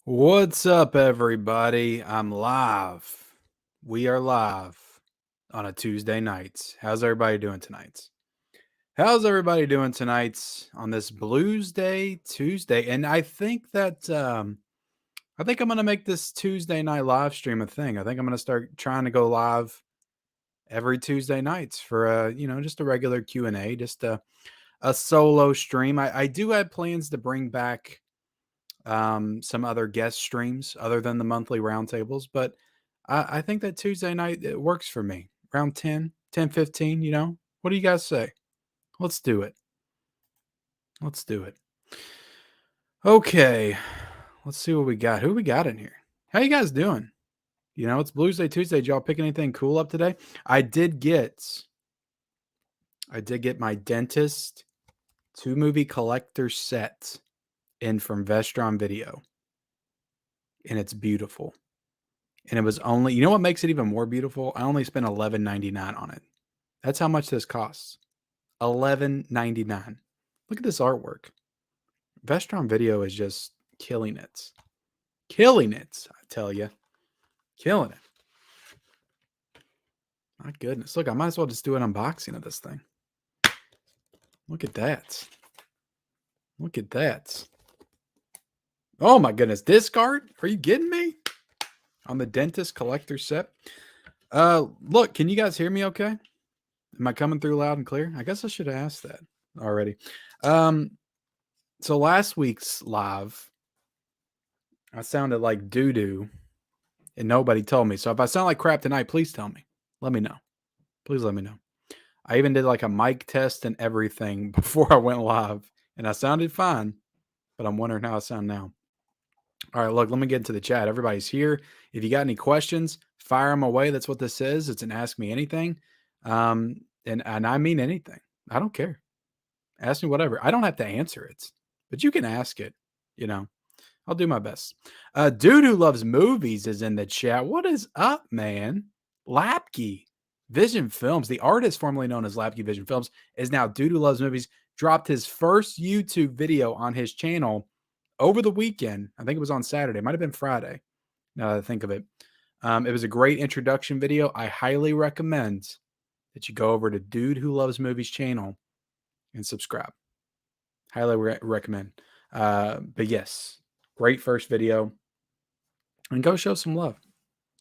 What's up, everybody? I'm live. We are live on a Tuesday night. How's everybody doing tonight? How's everybody doing tonight on this Blues Day Tuesday? And I think that I think I'm gonna make this Tuesday night live stream a thing. I think I'm gonna start trying to go live every Tuesday nights for just a regular Q&A, just a solo stream. I do have plans to bring back some other guest streams other than the monthly roundtables, but I think that Tuesday night it works for me. Around 10:15. What do you guys say? Let's do it. Let's do it. Okay. Let's see what we got. Who we got in here? How you guys doing? It's Blues Day Tuesday. Did y'all pick anything cool up today? I did get my dentist 2-movie collector set in from Vestron Video. And it's beautiful. And it was only, what makes it even more beautiful? I only spent $11.99 on it. That's how much this costs. $11.99. Look at this artwork. Vestron Video is just killing it. Killing it, I tell you. Killing it. My goodness. Look, I might as well just do an unboxing of this thing. Look at that. Look at that. Oh my goodness. Disc art? Are you kidding me? On the dentist collector set. Look, can you guys hear me okay? Am I coming through loud and clear? I guess I should have asked that already. So last week's live, I sounded like doo-doo and nobody told me. So if I sound like crap tonight, please tell me. Let me know. Please let me know. I even did like a mic test and everything before I went live, and I sounded fine, but I'm wondering how I sound now. All right, look, let me get into the chat. Everybody's here. If you got any questions, fire them away. That's what this is. It's an Ask Me Anything. And I mean anything. I don't care. Ask me whatever. I don't have to answer it, but you can ask it. I'll do my best. Dude Who Loves Movies is in the chat. What is up, man? Lapke Vision Films, the artist formerly known as Lapke Vision Films, is now Dude Who Loves Movies. Dropped his first YouTube video on his channel over the weekend. I think it was on Saturday. It might have been Friday, now that I think of it. It was a great introduction video. I highly recommend that you go over to Dude Who Loves Movies channel and subscribe. Highly recommend. But yes, great first video. And go show some love.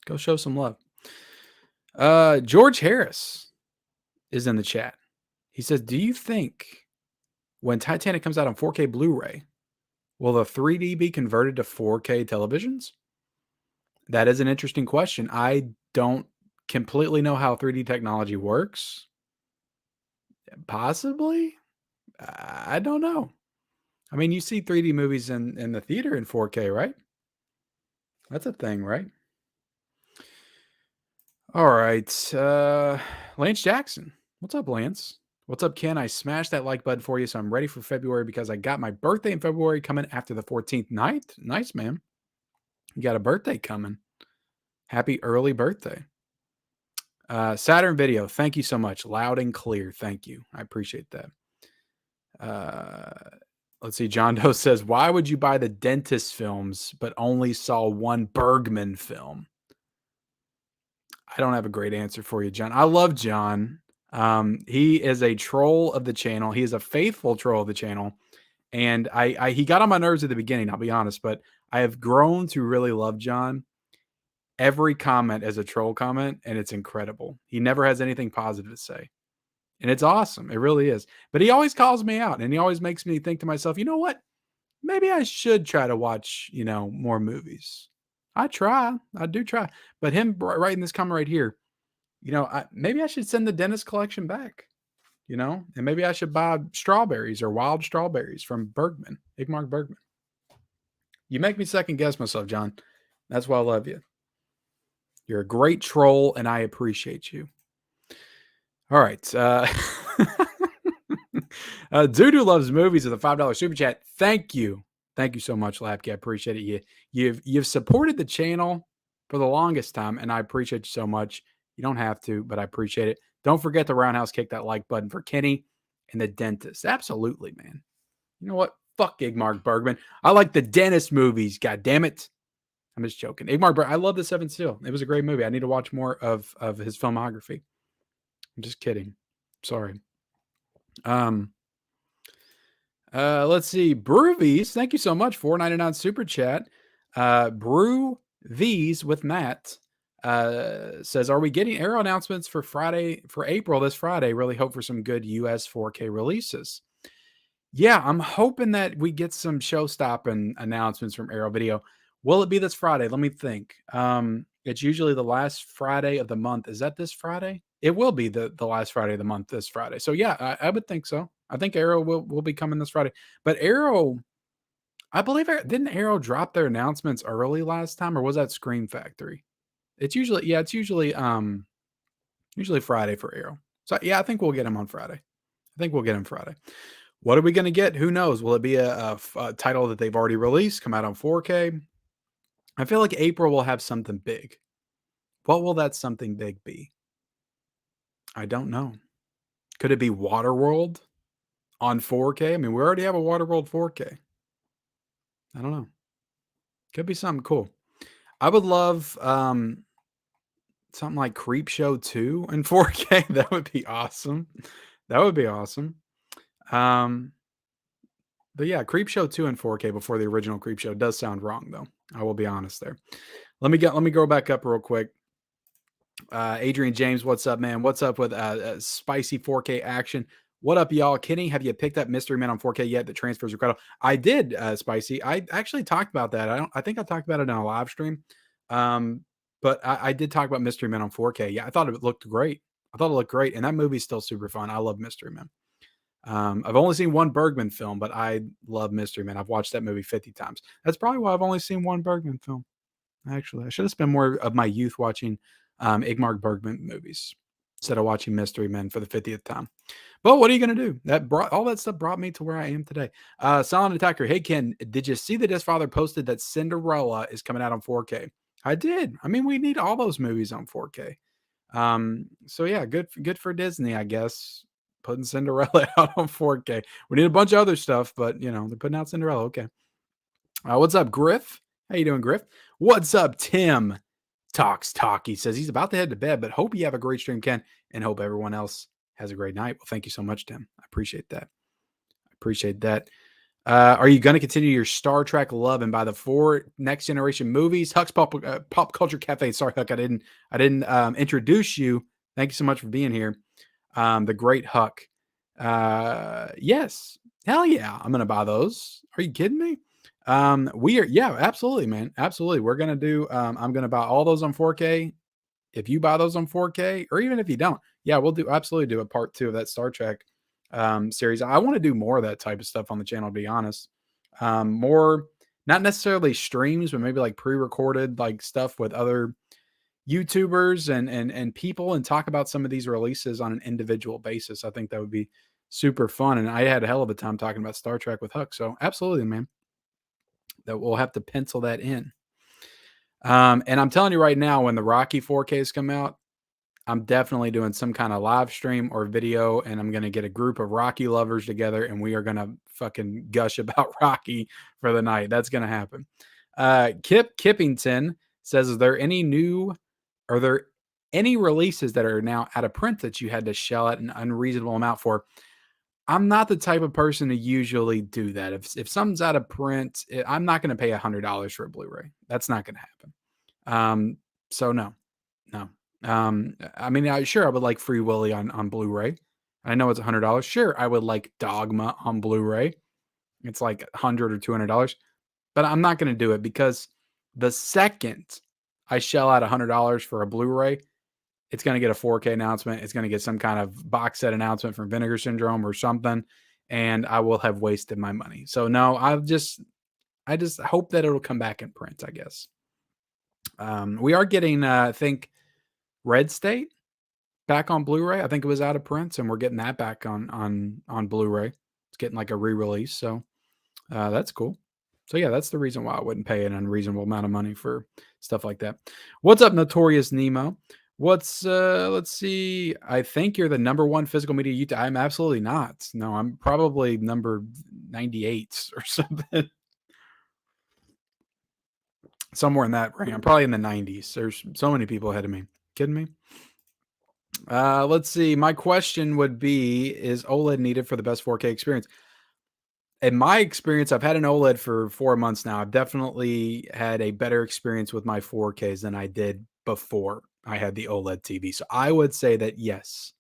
Go show some love. George Harris is in the chat. He says, do you think when Titanic comes out on 4K Blu-ray, will the 3D be converted to 4K televisions? That is an interesting question. I don't completely know how 3D technology works. Possibly. I don't know. I mean, you see 3D movies in the theater in 4K, right? That's a thing, right? All right. Lance Jackson. What's up, Lance? What's up, Ken? I smashed that like button for you, so I'm ready for February because I got my birthday in February coming after the 14th night. Nice, man. You got a birthday coming. Happy early birthday. Saturn Video, thank you so much. Loud and clear. Thank you. I appreciate that. Let's see. John Doe says, why would you buy the dentist films but only saw one Bergman film? I don't have a great answer for you, John. I love John. He is a troll of the channel. He is a faithful troll of the channel. And he got on my nerves at the beginning, I'll be honest, but I have grown to really love John. Every comment is a troll comment, and it's incredible. He never has anything positive to say. And it's awesome. It really is. But he always calls me out, and he always makes me think to myself, you know what? Maybe I should try to watch, more movies. I do try. But him writing this comment right here, maybe I should send the dentist collection back, and maybe I should buy strawberries or wild strawberries from Bergman, Igmar Bergman. You make me second guess myself, John. That's why I love you. You're a great troll, and I appreciate you. All right. Dude Who Loves Movies with a $5 super chat. Thank you. Thank you so much, Lapke. I appreciate it. You've supported the channel for the longest time, and I appreciate you so much. You don't have to, but I appreciate it. Don't forget to roundhouse kick that like button for Kenny and the dentist. Absolutely, man. You know what? Fuck Igmar Bergman. I like the dentist movies. God damn it. I'm just joking. Igmar Bergman. I love The Seventh Seal. It was a great movie. I need to watch more of his filmography. I'm just kidding. Sorry. Let's see. Brewvies, thank you so much. $4.99 super chat. Brew V's with Matt says, "Are we getting Arrow announcements for April this Friday? Really hope for some good US 4K releases." Yeah, I'm hoping that we get some show-stopping announcements from Arrow Video. Will it be this Friday? Let me think. It's usually the last Friday of the month. Is that this Friday? It will be the last Friday of the month this Friday. So yeah, I would think so. I think Arrow will be coming this Friday. But Arrow, I believe, didn't Arrow drop their announcements early last time, or was that Scream Factory? It's usually Friday for Arrow. So yeah, I think we'll get them on Friday. I think we'll get them Friday. What are we going to get? Who knows? Will it be a title that they've already released, come out on 4K? I feel like April will have something big. What will that something big be? I don't know. Could it be Waterworld on 4K? I mean, we already have a Waterworld 4K. I don't know. Could be something cool. I would love something like Creepshow 2 in 4K. That would be awesome. That would be awesome. But yeah, Creepshow 2 in 4K before the original Creepshow does sound wrong, though. I will be honest there. Let me go back up real quick. Adrian James, what's up, man? What's up with spicy 4K action? What up, y'all? Kenny, have you picked up Mystery Men on 4K yet? The transfers are incredible. I did, Spicy. I actually talked about that. I think I talked about it on a live stream. But I did talk about Mystery Men on 4K. Yeah, I thought it looked great. And that movie's still super fun. I love Mystery Men. I've only seen one Bergman film, but I love Mystery Men. I've watched that movie 50 times. That's probably why I've only seen one Bergman film. Actually, I should have spent more of my youth watching Igmar Bergman movies instead of watching Mystery Men for the 50th time. But what are you going to do? All that stuff brought me to where I am today. Silent Attacker. Hey, Ken, did you see that his father posted that Cinderella is coming out on 4K? I did. I mean, we need all those movies on 4K. So yeah, good for Disney, I guess. Putting Cinderella out on 4K. We need a bunch of other stuff, but they're putting out Cinderella. Okay. What's up, Griff? How you doing, Griff? What's up, Tim? Talk. He says he's about to head to bed, but hope you have a great stream, Ken, and hope everyone else has a great night. Well, thank you so much, Tim. I appreciate that. Are you going to continue your Star Trek love and buy the 4 next generation movies? Huck's Pop Culture Cafe. Sorry, Huck, I didn't introduce you. Thank you so much for being here. The great Huck. Yes, hell yeah, I'm gonna buy those. Are you kidding me? Absolutely, man, absolutely. We're gonna do. I'm gonna buy all those on 4K. If you buy those on 4K, or even if you don't, yeah, we'll absolutely do a part 2 of that Star Trek series. I want to do more of that type of stuff on the channel, to be honest. More, not necessarily streams, but maybe like pre-recorded like stuff with other YouTubers and people, and talk about some of these releases on an individual basis. I think that would be super fun. And I had a hell of a time talking about Star Trek with Huck. So absolutely, man. That we'll have to pencil that in. And I'm telling you right now, when the Rocky 4Ks come out, I'm definitely doing some kind of live stream or video, and I'm going to get a group of Rocky lovers together, and we are going to fucking gush about Rocky for the night. That's going to happen. Kip Kippington says, are there any releases that are now out of print that you had to shell out an unreasonable amount for? I'm not the type of person to usually do that. If something's out of print, I'm not going to pay $100 for a Blu-ray. That's not going to happen. So no. I mean, sure, I would like Free Willy on Blu-ray. I know it's $100. Sure, I would like Dogma on Blu-ray. It's like $100 or $200, but I'm not going to do it, because the second I shell out $100 for a Blu-ray, it's going to get a 4K announcement. It's going to get some kind of box set announcement from Vinegar Syndrome or something, and I will have wasted my money. So no, I just hope that it'll come back in print, I guess. We are getting, I think, Red State back on Blu-ray. I think it was out of print, and we're getting that back on Blu-ray. It's getting like a re-release, so that's cool. So yeah, that's the reason why I wouldn't pay an unreasonable amount of money for stuff like that. What's up, Notorious Nemo? Let's see. I think you're the number one physical media YouTube. I'm absolutely not. No, I'm probably number 98 or something. Somewhere in that range. I'm probably in the 90s. There's so many people ahead of me. Kidding me? Let's see. My question would be, is OLED needed for the best 4K experience? In my experience, I've had an OLED for 4 months now. I've definitely had a better experience with my 4Ks than I did before I had the OLED TV. So I would say that yes,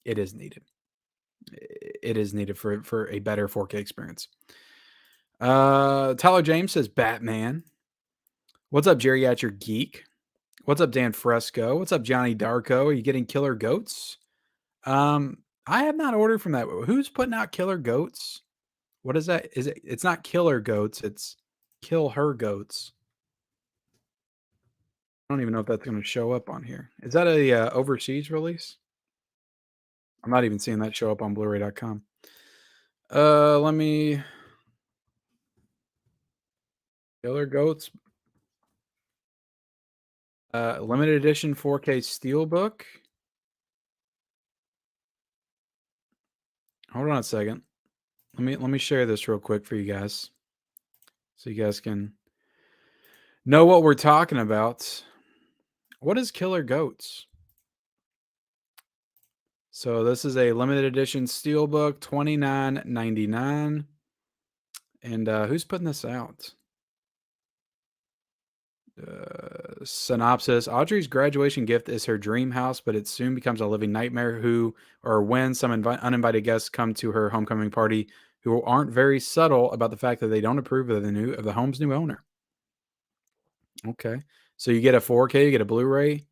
it is needed. It is needed for a better 4K experience. Tyler James says Batman. What's up, Geriatric Geek? What's up, Dan Fresco? What's up, Johnny Darko? Are you getting killer goats? I have not ordered from that. Who's putting out killer goats? What is that? Is it? It's not killer goats. It's kill her goats. I don't even know if that's going to show up on here. Is that a overseas release? I'm not even seeing that show up on Blu-ray.com. Let me killer goats. Limited edition 4K steelbook. Hold on a second. Let me share this real quick for you guys, so you guys can know what we're talking about. What is killer goats? So this is a limited edition steelbook, $29.99. And who's putting this out? Synopsis: Audrey's graduation gift is her dream house, but it soon becomes a living nightmare when some uninvited guests come to her homecoming party who aren't very subtle about the fact that they don't approve of the home's new owner. Okay. So you get a 4K, you get a Blu-ray,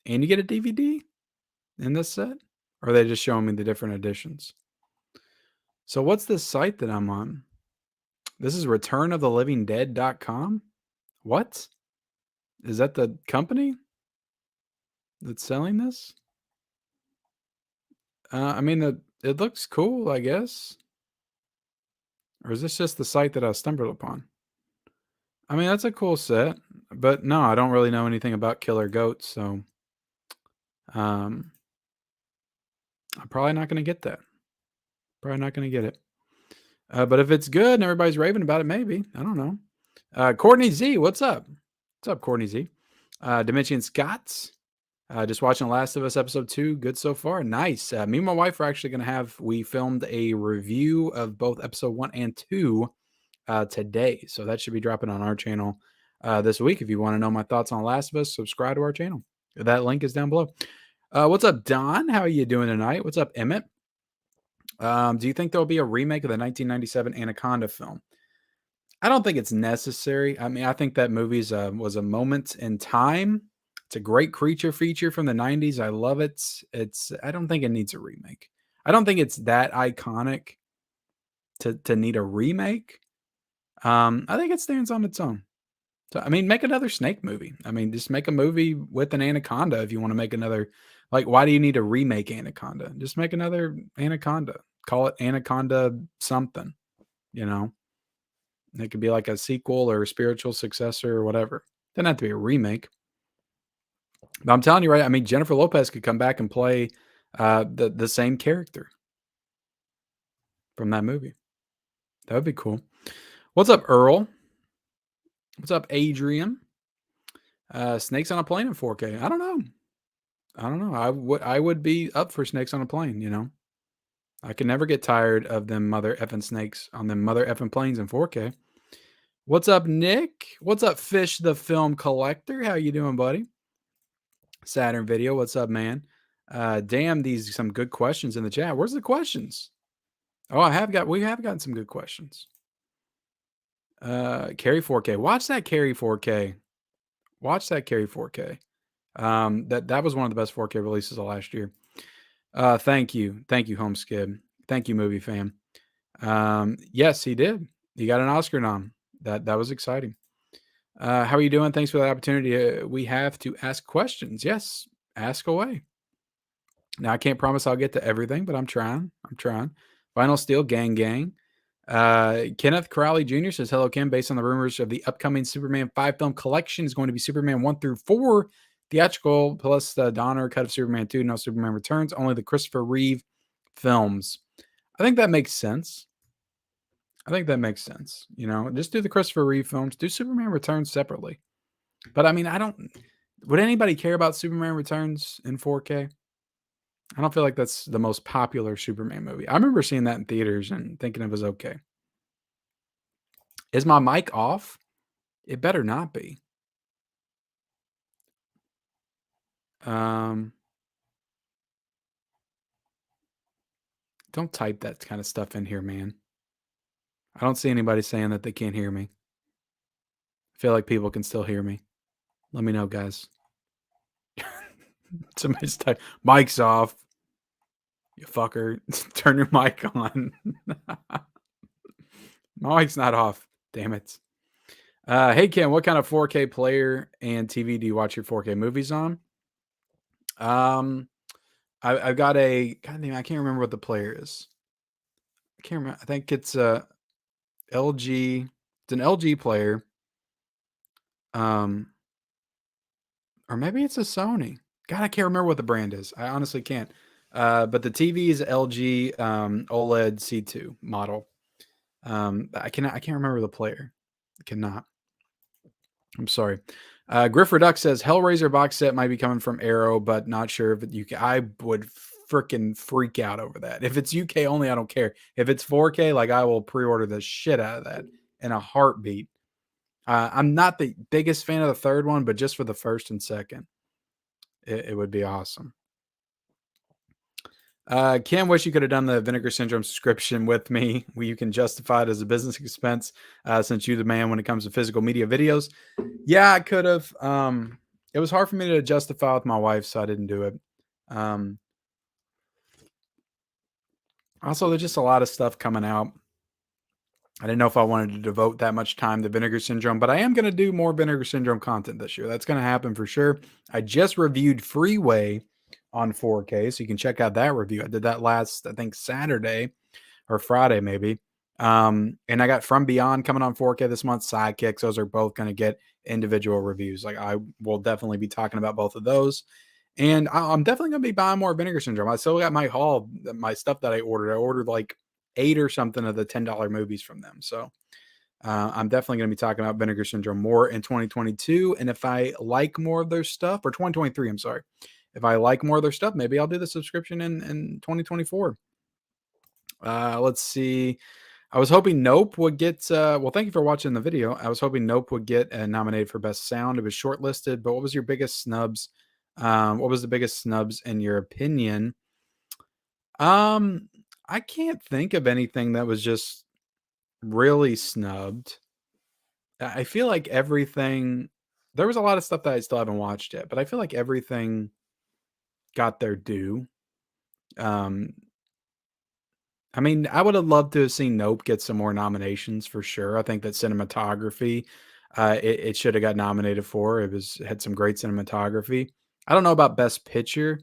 and you get a DVD in this set? Or are they just showing me the different editions? So what's this site that I'm on? This is returnofTheLivingDead.com? What? Is that the company that's selling this? I mean, it looks cool, I guess. Or is this just the site that I stumbled upon? I mean, that's a cool set, but no, I don't really know anything about killer goats, so I'm probably not going to get that. Probably not going to get it. But if it's good and everybody's raving about it, maybe. I don't know. Courtney Z, what's up? What's up, Courtney Z? Dimension Scots. Just watching The Last of Us episode 2. Good so far. Nice. Me and my wife are actually going to we filmed a review of both episode 1 and 2 today. So that should be dropping on our channel this week. If you want to know my thoughts on Last of Us, subscribe to our channel. That link is down below. What's up, Don? How are you doing tonight? What's up, Emmett? Do you think there'll be a remake of the 1997 Anaconda film? I don't think it's necessary. I mean, I think that movie was a moment in time. It's a great creature feature from the 90s. I love it. I don't think it needs a remake. I don't think it's that iconic to need a remake. I think it stands on its own. So, I mean, make another snake movie. I mean, just make a movie with an anaconda if you want to make another. Like, why do you need to remake Anaconda? Just make another Anaconda. Call it Anaconda something, you know? It could be like a sequel or a spiritual successor or whatever. Doesn't have to be a remake. But I'm telling you, right? I mean, Jennifer Lopez could come back and play the same character from that movie. That would be cool. What's up, Earl? What's up, Adrian? Snakes on a Plane in 4K. I don't know. I would be up for Snakes on a Plane, you know. I can never get tired of them mother effing snakes on them mother effing planes in 4K. What's up, Nick? What's up, Fish the Film Collector? How you doing, buddy? Saturn Video, what's up, man? Damn, these some good questions in the chat. Where's the questions? Oh, we have gotten some good questions. Carry 4K. Watch that Carry 4K. Watch that Carry 4K. That was one of the best 4K releases of last year. Thank you, Homeskid. Thank you, movie fan. Yes, he did. He got an Oscar nom. That was exciting. How are you doing? Thanks for the opportunity. We have to ask questions. Yes, ask away. Now, I can't promise I'll get to everything, but I'm trying. Vinyl Steel, gang. Kenneth Crowley Jr. says, hello, Kim. Based on the rumors of the upcoming Superman 5 film collection is going to be Superman 1 through 4. Theatrical plus the Donner cut of Superman 2, no Superman Returns, only the Christopher Reeve films. I think that makes sense. Just do the Christopher Reeve films, do Superman Returns separately. But I mean, would anybody care about Superman Returns in 4K? I don't feel like that's the most popular Superman movie. I remember seeing that in theaters and thinking it was okay. Is my mic off? It better not be. Don't type that kind of stuff in here, man. I don't see anybody saying that they can't hear me. I feel like people can still hear me. Let me know, guys. Somebody's type, mic's off. You fucker. Turn your mic on. My mic's not off. Damn it. Hey, Ken, what kind of 4K player and TV do you watch your 4K movies on? I've got a, God damn, I can't remember what the player is. I can't remember. I think it's LG. It's an LG player. Or maybe it's a Sony. God, I can't remember what the brand is. I honestly can't. But the TV is LG OLED C2 model. I can't remember the player. I cannot. I'm sorry. Griff Reduct says Hellraiser box set might be coming from Arrow, but not sure if it UK. I would freaking freak out over that. If it's UK only, I don't care. If it's 4K, like I will pre-order the shit out of that in a heartbeat. I'm not the biggest fan of the third one, but just for the first and second, it would be awesome. Cam, wish you could have done the Vinegar Syndrome subscription with me. You can justify it as a business expense since you're the man when it comes to physical media videos. Yeah, I could have. It was hard for me to justify with my wife, so I didn't do it. Also, there's just a lot of stuff coming out. I didn't know if I wanted to devote that much time to Vinegar Syndrome, but I am going to do more Vinegar Syndrome content this year. That's going to happen for sure. I just reviewed Freeway on 4K, so you can check out that review. I did that last, I think, Saturday or Friday, maybe. And I got From Beyond coming on 4K this month, Sidekicks. Those are both going to get individual reviews. Like I will definitely be talking about both of those. And I'm definitely going to be buying more Vinegar Syndrome. I still got my haul, my stuff that I ordered. I ordered like 8 or something of the $10 movies from them. So I'm definitely going to be talking about Vinegar Syndrome more in 2022. And if I like more of their stuff, or 2023, I'm sorry. If I like more of their stuff, maybe I'll do the subscription in 2024. Let's see. I was hoping Nope would get, well, thank you for watching the video. I was hoping Nope would get nominated for Best Sound. It was shortlisted, but what was your biggest snubs? What was the biggest snubs in your opinion? I can't think of anything that was just really snubbed. I feel like everything, there was a lot of stuff that I still haven't watched yet, but I feel like everything got their due. I mean, I would have loved to have seen Nope get some more nominations for sure. I think that cinematography, it should have got nominated for. It had some great cinematography. I don't know about Best Picture,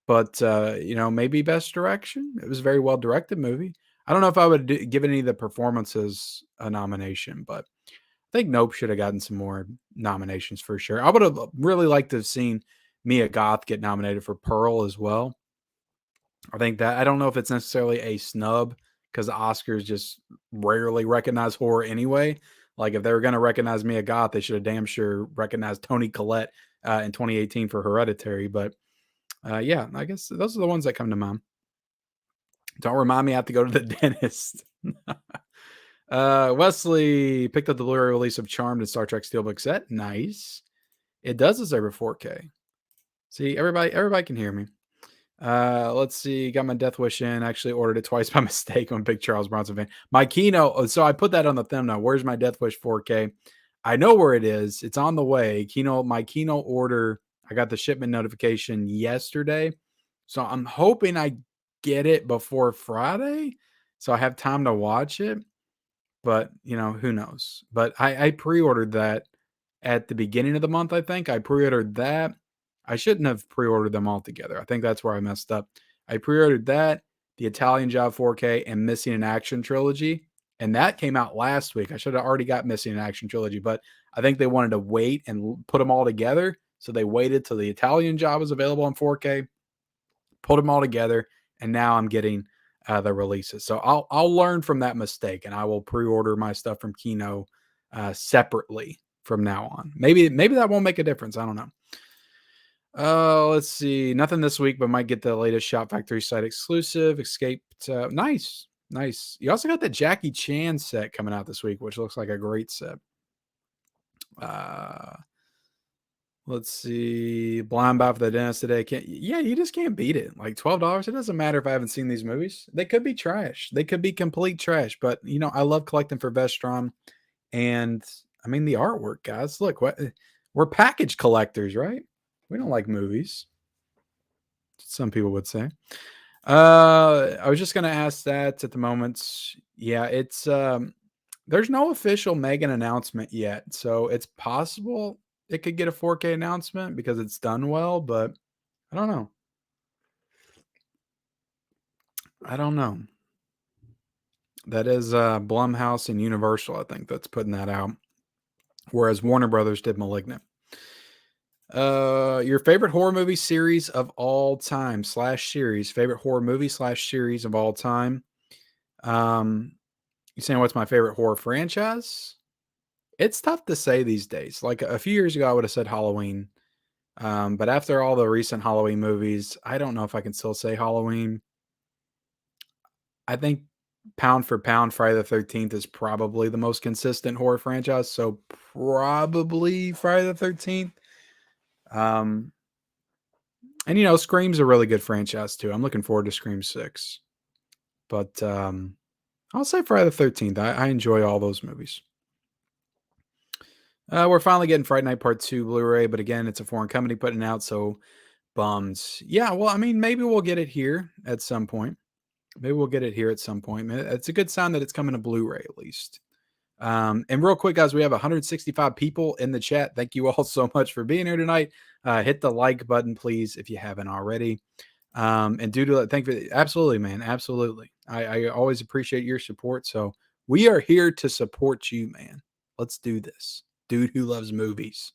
but maybe Best Direction. It was a very well directed movie. I don't know if I would give any of the performances a nomination, but I think Nope should have gotten some more nominations for sure. I would have really liked to have seen Mia Goth get nominated for Pearl as well. I think that I don't know if it's necessarily a snub because the Oscars just rarely recognize horror anyway. Like if they were going to recognize Mia Goth, they should have damn sure recognized Toni Collette in 2018 for Hereditary. But yeah, I guess those are the ones that come to mind. Don't remind me I have to go to the dentist. Wesley picked up the Blu-ray release of Charmed and Star Trek Steelbook set. Nice. It does deserve a 4K. See, everybody can hear me. Let's see. Got my Death Wish in. Actually ordered it twice by mistake. I'm a big Charles Bronson fan. My Kino. So I put that on the thumbnail. Where's my Death Wish 4K? I know where it is. It's on the way. My Kino order. I got the shipment notification yesterday. So I'm hoping I get it before Friday. So I have time to watch it. But who knows? But I pre-ordered that at the beginning of the month. I think I pre-ordered that. I shouldn't have pre-ordered them all together. I think that's where I messed up. I pre-ordered that, the Italian Job 4K, and Missing in Action Trilogy, and that came out last week. I should have already got Missing in Action Trilogy, but I think they wanted to wait and put them all together, So they waited till the Italian Job was available in 4K, pulled them all together, and now I'm getting the releases. So I'll learn from that mistake, and I will pre-order my stuff from Kino separately from now on. Maybe that won't make a difference. I don't know. Let's see. Nothing this week, but might get the latest Shop Factory site exclusive. Escaped. Nice. You also got the Jackie Chan set coming out this week, which looks like a great set. Let's see. Blind Buy for the dentist today. You just can't beat it. Like $12. It doesn't matter if I haven't seen these movies. They could be trash. They could be complete trash. But I love collecting for Vestron. And I mean the artwork, guys. Look, we're package collectors, right? We don't like movies. Some people would say. I was just gonna ask that at the moment. Yeah, it's there's no official Megan announcement yet, so it's possible it could get a 4K announcement because it's done well, but I don't know. That is Blumhouse and Universal, I think, that's putting that out, whereas Warner Brothers did Malignant. Your favorite horror movie series of all time / series. Favorite horror movie / series of all time. You saying what's my favorite horror franchise? It's tough to say these days. Like a few years ago, I would have said Halloween. But after all the recent Halloween movies, I don't know if I can still say Halloween. I think pound for pound, Friday the 13th is probably the most consistent horror franchise. So probably Friday the 13th. And Scream's a really good franchise too. I'm looking forward to Scream 6. But I'll say Friday the 13th. I enjoy all those movies. We're finally getting Friday Night Part 2 Blu-ray, but again, it's a foreign company putting it out, so bums. Yeah, well, I mean, maybe we'll get it here at some point. It's a good sign that it's coming to Blu-ray at least. And real quick, guys, we have 165 people in the chat. Thank you all so much for being here tonight. Hit the like button, please, if you haven't already. And due to thank you, absolutely, man, absolutely. I always appreciate your support. So we are here to support you, man. Let's do this. Dude who loves movies.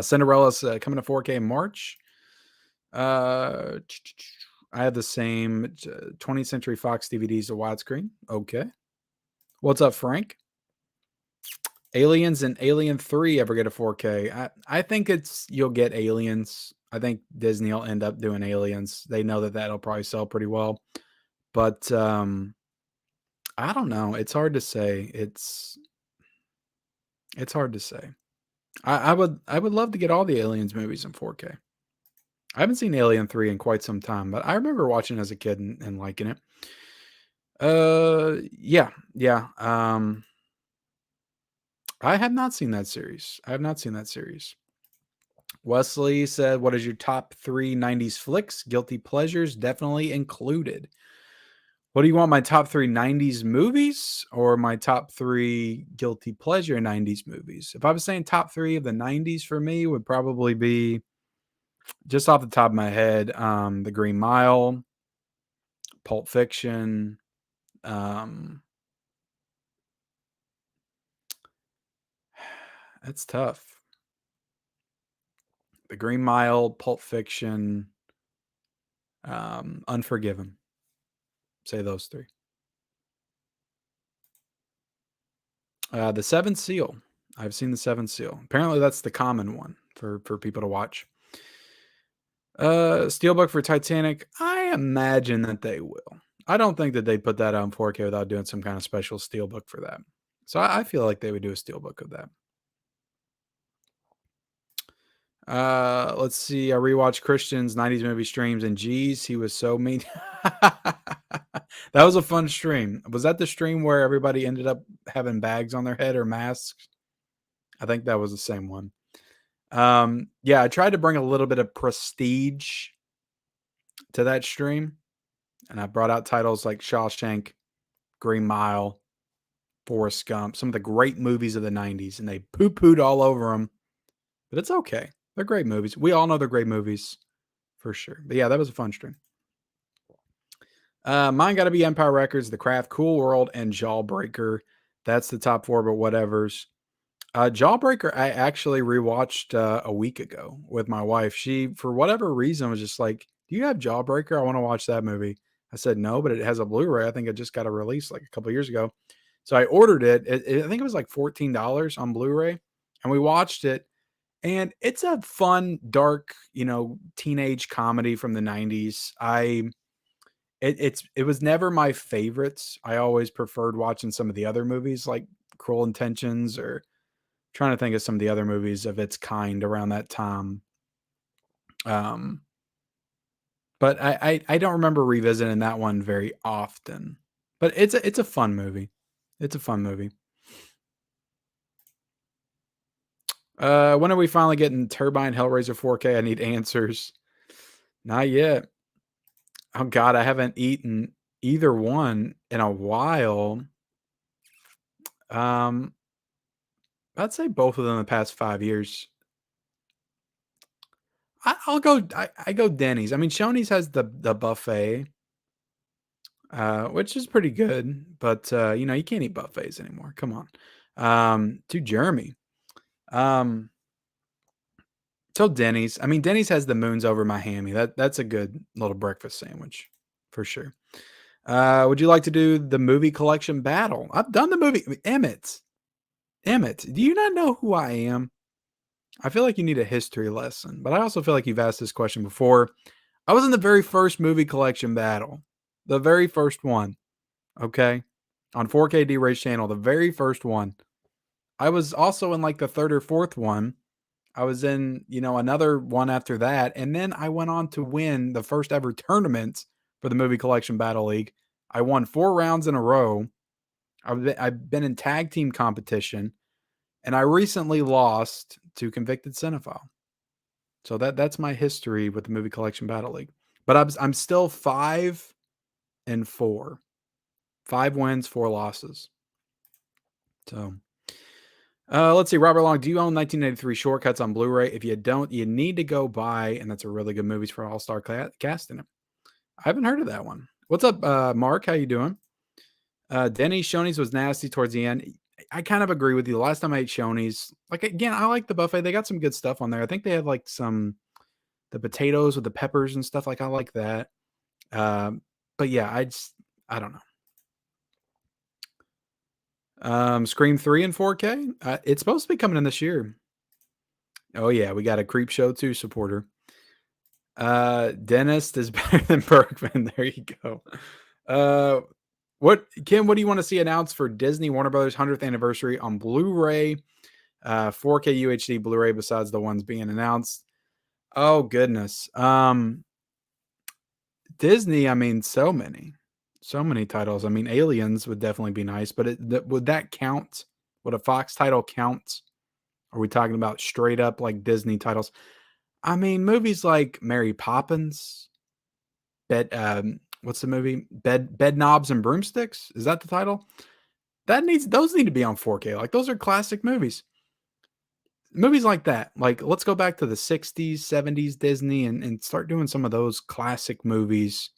Cinderella's coming to 4K in March. I have the same 20th Century Fox DVDs to widescreen. Okay. What's up, Frank? Aliens and Alien 3 ever get a 4K? I think you'll get Aliens. I think Disney will end up doing Aliens. They know that that'll probably sell pretty well. But I don't know. It's hard to say. It's hard to say. I would love to get all the Aliens movies in 4K. I haven't seen Alien 3 in quite some time, but I remember watching as a kid and liking it. Yeah. I have not seen that series. Wesley said, what is your top 3 90s flicks? Guilty pleasures definitely included. What do you want, my top 3 90s movies or my top 3 guilty pleasure 90s movies? If I was saying top 3 of the 90s for me would probably be, just off the top of my head, The Green Mile, Pulp Fiction, that's tough. The Green Mile, Pulp Fiction, Unforgiven. Say those 3. The Seventh Seal. I've seen The Seventh Seal. Apparently that's the common one for people to watch. Steelbook for Titanic. I imagine that they will. I don't think that they'd put that on 4K without doing some kind of special steelbook for that. So I feel like they would do a steelbook of that. Let's see. I rewatched Christian's 90s movie streams, and geez, he was so mean. That was a fun stream. Was that the stream where everybody ended up having bags on their head or masks? I think that was the same one. Yeah, I tried to bring a little bit of prestige to that stream, and I brought out titles like Shawshank, Green Mile, Forrest Gump, some of the great movies of the 90s, and they poo-pooed all over them. But it's okay. They're great movies. We all know they're great movies for sure. But yeah, that was a fun stream. Mine got to be Empire Records, The Craft, Cool World, and Jawbreaker. That's the top 4, but whatever's. Jawbreaker, I actually rewatched, a week ago with my wife. She, for whatever reason, was just like, "Do you have Jawbreaker? I wanna watch that movie." I said, "No, but it has a Blu-ray. I think it just got a release, like, a couple years ago." So I ordered it. I think it was, like, $14 on Blu-ray, and we watched it, and it's a fun, dark, teenage comedy from the '90s. It was never my favorites. I always preferred watching some of the other movies, like Cruel Intentions, or trying to think of some of the other movies of its kind around that time. Um, but I don't remember revisiting that one very often. But it's a fun movie. It's a fun movie. When are we finally getting Turbine Hellraiser 4K? I need answers. Not yet. Oh god, I haven't eaten either one in a while. Um, I'd say both of them in the past 5 years. I'll go I go Denny's. I mean, Shoney's has the buffet, which is pretty good, but, you can't eat buffets anymore, come on. To Jeremy, um, so Denny's. I mean, Denny's has the moons over my hammy. That's a good little breakfast sandwich for sure. Would you like to do the movie collection battle? I've done the movie Emmett, do you not know who I am? I feel like you need a history lesson, but I also feel like you've asked this question before. I was in the very first movie collection battle, the very first one, okay? On 4K D-Ray's channel, the very first one. I was also in like the third or fourth one. I was in, another one after that, and then I went on to win the first ever tournament for the Movie Collection Battle League. I won 4 rounds in a row. I've been in tag team competition, and I recently lost to Convicted Cinephile. So that's my history with the Movie Collection Battle League. But I'm still 5-4. 5 wins, 4 losses. So, let's see. Robert Long, do you own 1983 Shortcuts on Blu-ray? If you don't, you need to go buy, and that's a really good movie for all-star cast in it. I haven't heard of that one. What's up, Mark? How you doing? Denny's Shoney's was nasty towards the end. I kind of agree with you. The last time I ate Shoney's, like, again, I like the buffet. They got some good stuff on there. I think they had like the potatoes with the peppers and stuff. Like, I like that. But yeah, I don't know. Scream 3 in 4K. It's supposed to be coming in this year. Oh yeah, we got a Creep Show 2 supporter. Dentist is better than Bergman. There you go. Kim, what do you want to see announced for Disney Warner Brothers 100th anniversary on Blu-ray, 4K UHD Blu-ray besides the ones being announced? Oh goodness. Disney, I mean, so many titles. I mean, Aliens would definitely be nice, but would that count? Would a Fox title count? Are we talking about straight up like Disney titles? I mean, movies like Mary Poppins, what's the movie? Bed Knobs and Broomsticks? Is that the title? Those need to be on 4K. Like, those are classic movies. Movies like that. Like, let's go back to the 60s, 70s Disney and start doing some of those classic movies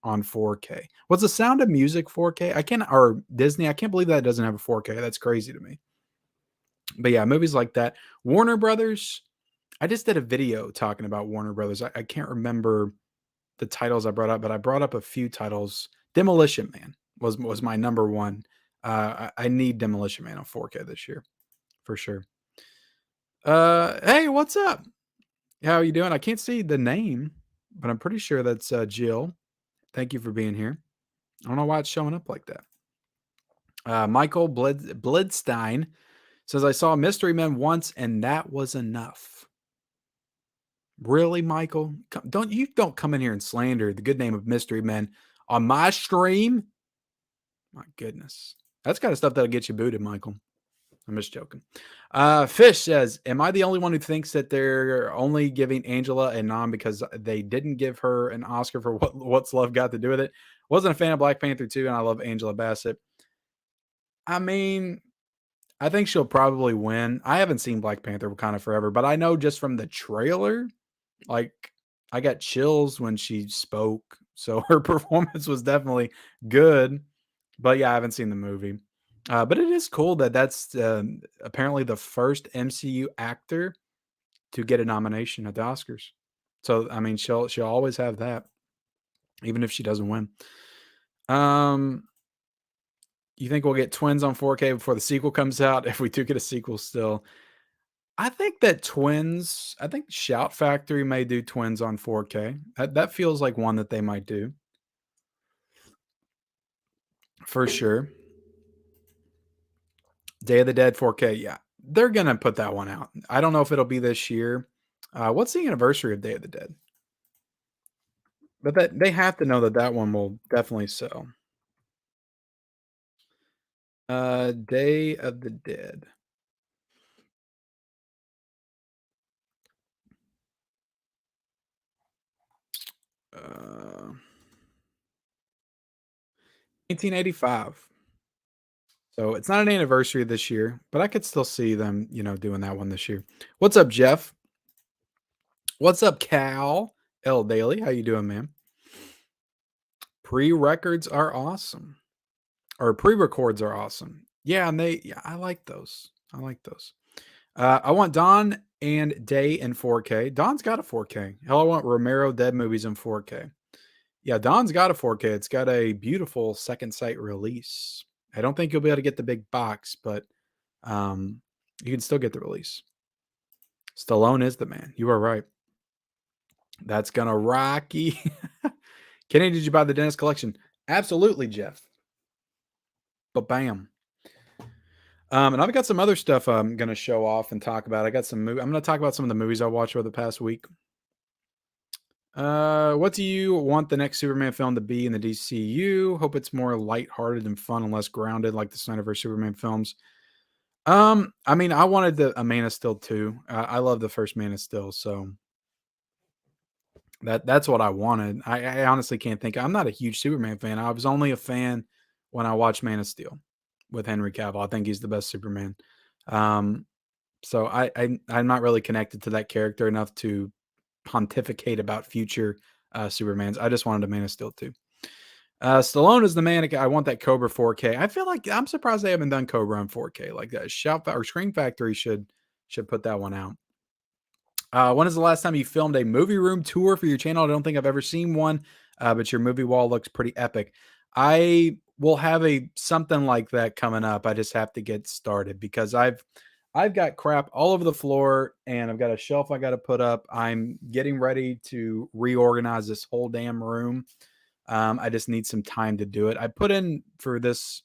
on 4K. Was The Sound of Music 4K? Or Disney, I can't believe that doesn't have a 4K. That's crazy to me. But yeah, movies like that. Warner Brothers, I just did a video talking about Warner Brothers. I can't remember the titles I brought up, but I brought up a few titles. Demolition Man was my number one. I need Demolition Man on 4K this year for sure. Hey, what's up? How are you doing? I can't see the name, but I'm pretty sure that's Jill. Thank you for being here. I don't know why it's showing up like that. Michael Bledstein says, I saw Mystery Men once and that was enough. Really, Michael? Don't come in here and slander the good name of Mystery Men on my stream. My goodness. That's kind of stuff that'll get you booted, Michael. I'm just joking. Fish says, am I the only one who thinks that they're only giving Angela a nom because they didn't give her an Oscar for What's Love Got to Do with It? Wasn't a fan of Black Panther 2, and I love Angela Bassett. I mean, I think she'll probably win. I haven't seen Black Panther Wakanda Forever, but I know just from the trailer, like, I got chills when she spoke. So her performance was definitely good. But yeah, I haven't seen the movie. But it is cool that that's apparently the first MCU actor to get a nomination at the Oscars. So I mean, she'll always have that, even if she doesn't win. Um, you think we'll get Twins on 4K before the sequel comes out? If we do get a sequel, still, I think that Twins. I think Shout Factory may do Twins on 4K. That feels like one that they might do for sure. Day of the Dead 4K, yeah, they're gonna put that one out. I don't know if it'll be this year. What's the anniversary of Day of the Dead? But that they have to know that that one will definitely sell. Day of the Dead. 1985. So it's not an anniversary this year, but I could still see them, doing that one this year. What's up, Jeff? What's up, Cal? L Daily, how you doing, man? Pre-records are awesome. Or pre-records are awesome. Yeah, and I like those. I like those. I want Dawn and Day in 4K. Dawn's got a 4K. Hell, I want Romero Dead movies in 4K. Yeah, Dawn's got a 4K. It's got a beautiful second sight release. I don't think you'll be able to get the big box, but um, you can still get the release. Stallone is the man. You are right. That's gonna rocky. Kenny, did you buy the Dennis collection? Absolutely, Jeff. But bam. And I've got some other stuff I'm gonna show off and talk about. I got some I'm gonna talk about some of the movies I watched over the past week. What do you want the next Superman film to be in the DCU? Hope it's more lighthearted and fun and less grounded like the Snyderverse Superman films. I mean, I wanted a Man of Steel too. I love the first Man of Steel, so that's what I wanted. I honestly can't think. I'm not a huge Superman fan. I was only a fan when I watched Man of Steel with Henry Cavill. I think he's the best Superman. Um, so I'm not really connected to that character enough to pontificate about future Supermans. I just wanted a Man of Steel too. Stallone is the man. I want that Cobra 4K. I feel like I'm surprised they haven't done Cobra on 4K like that. Or Screen Factory should put that one out. When is the last time you filmed a movie room tour for your channel? I don't think I've ever seen one, but your movie wall looks pretty epic. I will have something like that coming up. I just have to get started because I've got crap all over the floor and I've got a shelf I got to put up. I'm getting ready to reorganize this whole damn room. I just need some time to do it. I put in for this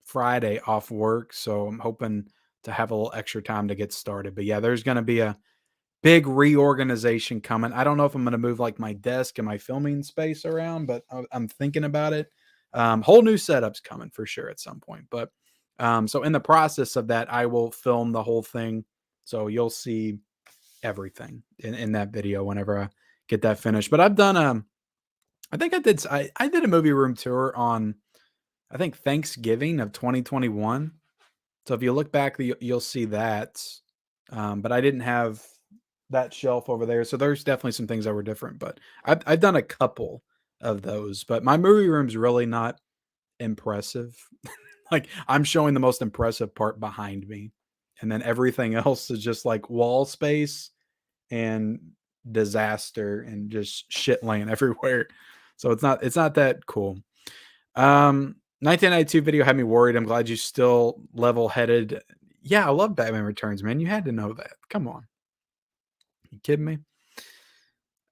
Friday off work, so I'm hoping to have a little extra time to get started. But yeah, there's going to be a big reorganization coming. I don't know if I'm going to move like my desk and my filming space around, but I'm thinking about it. Whole new setups coming for sure at some point. But so in the process of that, I will film the whole thing. So you'll see everything in that video whenever I get that finished. But I've done I think I did a movie room tour on I think Thanksgiving of 2021. So if you look back, you'll see that. But I didn't have that shelf over there. So there's definitely some things that were different. But I've done a couple of those. But my movie room's really not impressive. Like I'm showing the most impressive part behind me. And then everything else is just like wall space and disaster and just shit laying everywhere. So it's not that cool. 1992 video had me worried. I'm glad you still level-headed. Yeah, I love Batman Returns, man. You had to know that. Come on. You kidding me?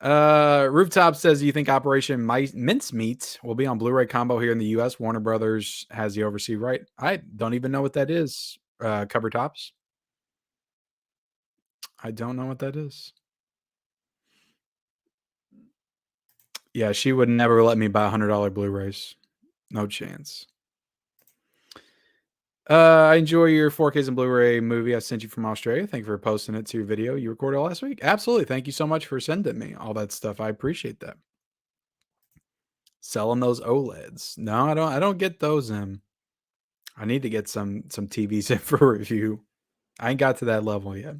Rooftop says, "Do you think Operation Mincemeat will be on Blu-ray combo here in the U.S.? Warner Brothers has the overseas right. I don't even know what that is. Cover tops. I don't know what that is. Yeah, she would never let me buy $100 Blu-rays. No chance. I enjoy your 4Ks and Blu-ray movie I sent you from Australia. Thank you for posting it to your video you recorded last week. Absolutely. Thank you so much for sending me all that stuff. I appreciate that. Selling those OLEDs. No, I don't get those in. I need to get some TVs in for review. I ain't got to that level yet.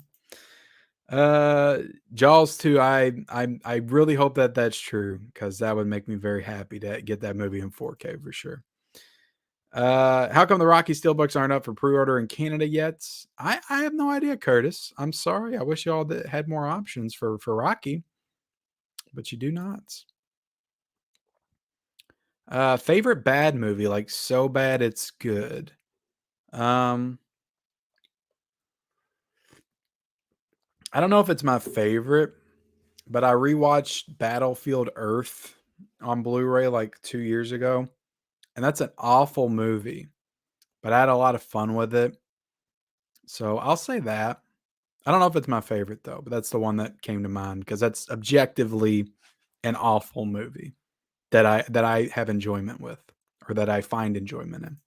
Jaws 2, I really hope that that's true because that would make me very happy to get that movie in 4K for sure. How come the Rocky Steelbooks aren't up for pre-order in Canada yet? I have no idea, Curtis. I'm sorry. I wish y'all had more options for Rocky, but you do not. Favorite bad movie, like so bad it's good. Um, I don't know if it's my favorite, but I rewatched Battlefield Earth on Blu-ray like 2 years ago, and that's an awful movie, but I had a lot of fun with it. So I'll say that. I don't know if it's my favorite though, but that's the one that came to mind because that's objectively an awful movie that I have enjoyment with or that I find enjoyment in.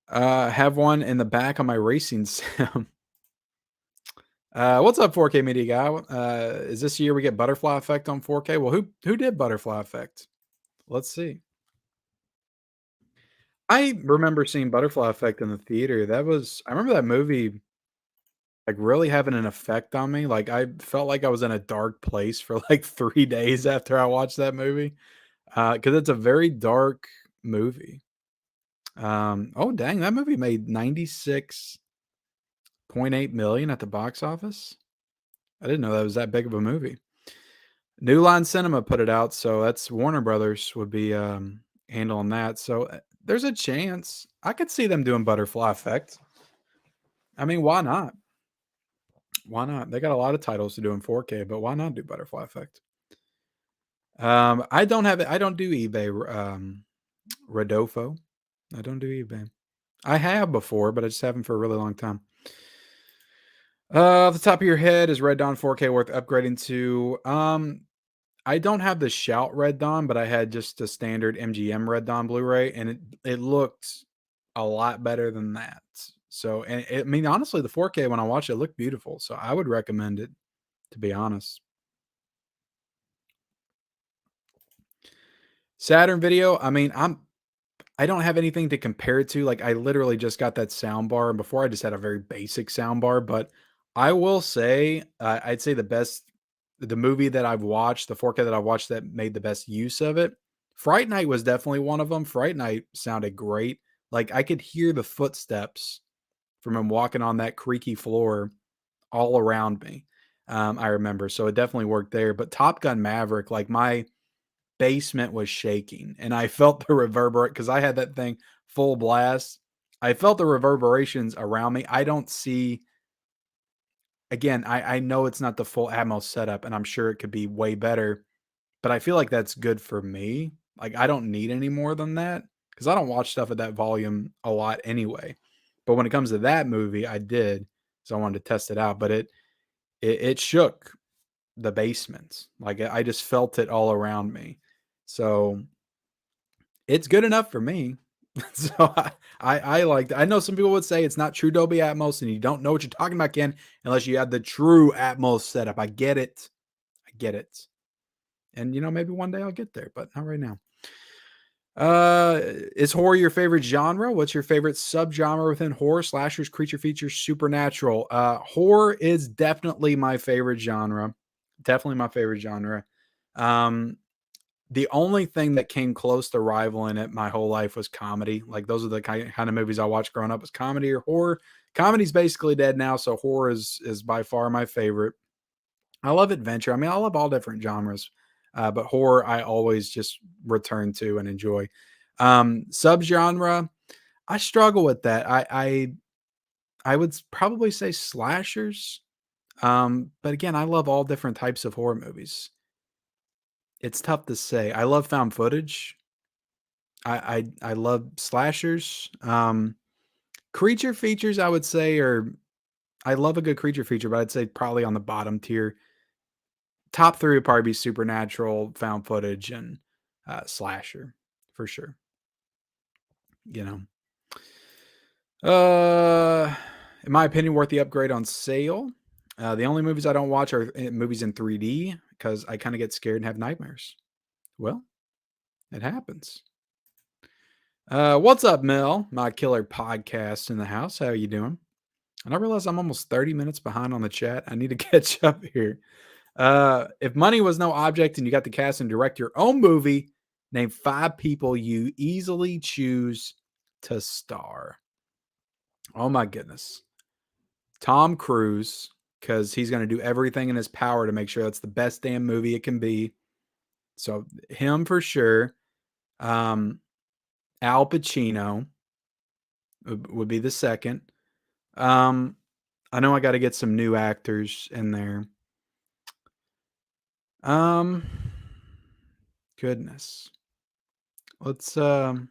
Have one in the back on my racing sim. What's up, 4K Media Guy? Is this year we get Butterfly Effect on 4K? Well, who did Butterfly Effect? Let's see. I remember seeing Butterfly Effect in the theater. I remember that movie like really having an effect on me. Like I felt like I was in a dark place for like 3 days after I watched that movie. Because it's a very dark movie. Oh dang, that movie made 96.8 million at the box office. I didn't know that was that big of a movie. New Line Cinema put it out, so that's Warner Brothers would be handling that. So there's a chance I could see them doing Butterfly Effect. I mean, why not? Why not? They got a lot of titles to do in 4K, but why not do Butterfly Effect? I don't have it. I don't do eBay. Rodolfo. I don't do eBay. I have before, but I just haven't for a really long time. Off the top of your head, is Red Dawn 4K worth upgrading to? I don't have the Shout Red Dawn, but I had just a standard MGM Red Dawn Blu-ray, and it looked a lot better than that. So, and I mean, honestly, the 4K when I watched it looked beautiful. So I would recommend it, to be honest. Saturn Video. I mean, I don't have anything to compare it to. Like I literally just got that sound bar, and before I just had a very basic sound bar. But I will say, I'd say the movie that I've watched, the 4K that I watched that made the best use of it. Fright Night was definitely one of them. Fright Night sounded great. Like I could hear the footsteps from him walking on that creaky floor all around me. I remember, so it definitely worked there. But Top Gun Maverick, like my basement was shaking and I felt the reverberate because I had that thing full blast. I felt the reverberations around me. I don't see again, I know it's not the full Atmos setup and I'm sure it could be way better, but I feel like that's good for me. Like I don't need any more than that because I don't watch stuff at that volume a lot anyway. But when it comes to that movie, I did. So I wanted to test it out, but it shook the basement. Like I just felt it all around me. So it's good enough for me. So I liked it. I know some people would say it's not true Dolby Atmos and you don't know what you're talking about, Ken, unless you have the true Atmos setup. I get it. I get it. And maybe one day I'll get there, but not right now. Is horror your favorite genre? What's your favorite subgenre within horror? Slashers, creature features, supernatural. Horror is definitely my favorite genre. Definitely my favorite genre. Um, the only thing that came close to rivaling it my whole life was comedy. Like those are the kind of movies I watched growing up was comedy or horror. Comedy's basically dead now, so horror is by far my favorite. I love adventure. I mean, I love all different genres, but horror I always just return to and enjoy. Subgenre, I struggle with that. I would probably say slashers. But again, I love all different types of horror movies. It's tough to say. I love found footage. I love slashers. Creature features, I would say, are I love a good creature feature, but I'd say probably on the bottom tier. Top 3 would probably be supernatural, found footage, and, slasher for sure, you know? In my opinion, worth the upgrade on sale. The only movies I don't watch are, movies in 3D because I kinda get scared and have nightmares. Well, it happens. What's up, Mel? My killer podcast in the house. How you doing? And I realize I'm almost 30 minutes behind on the chat. I need to catch up here. If money was no object and you got to cast and direct your own movie, Name 5 people you easily choose to star. Oh my goodness. Tom Cruise, because he's going to do everything in his power to make sure that's the best damn movie it can be. So him for sure. Um, Al Pacino would be the second. Um, I know I got to get some new actors in there. Um, Goodness. Let's God,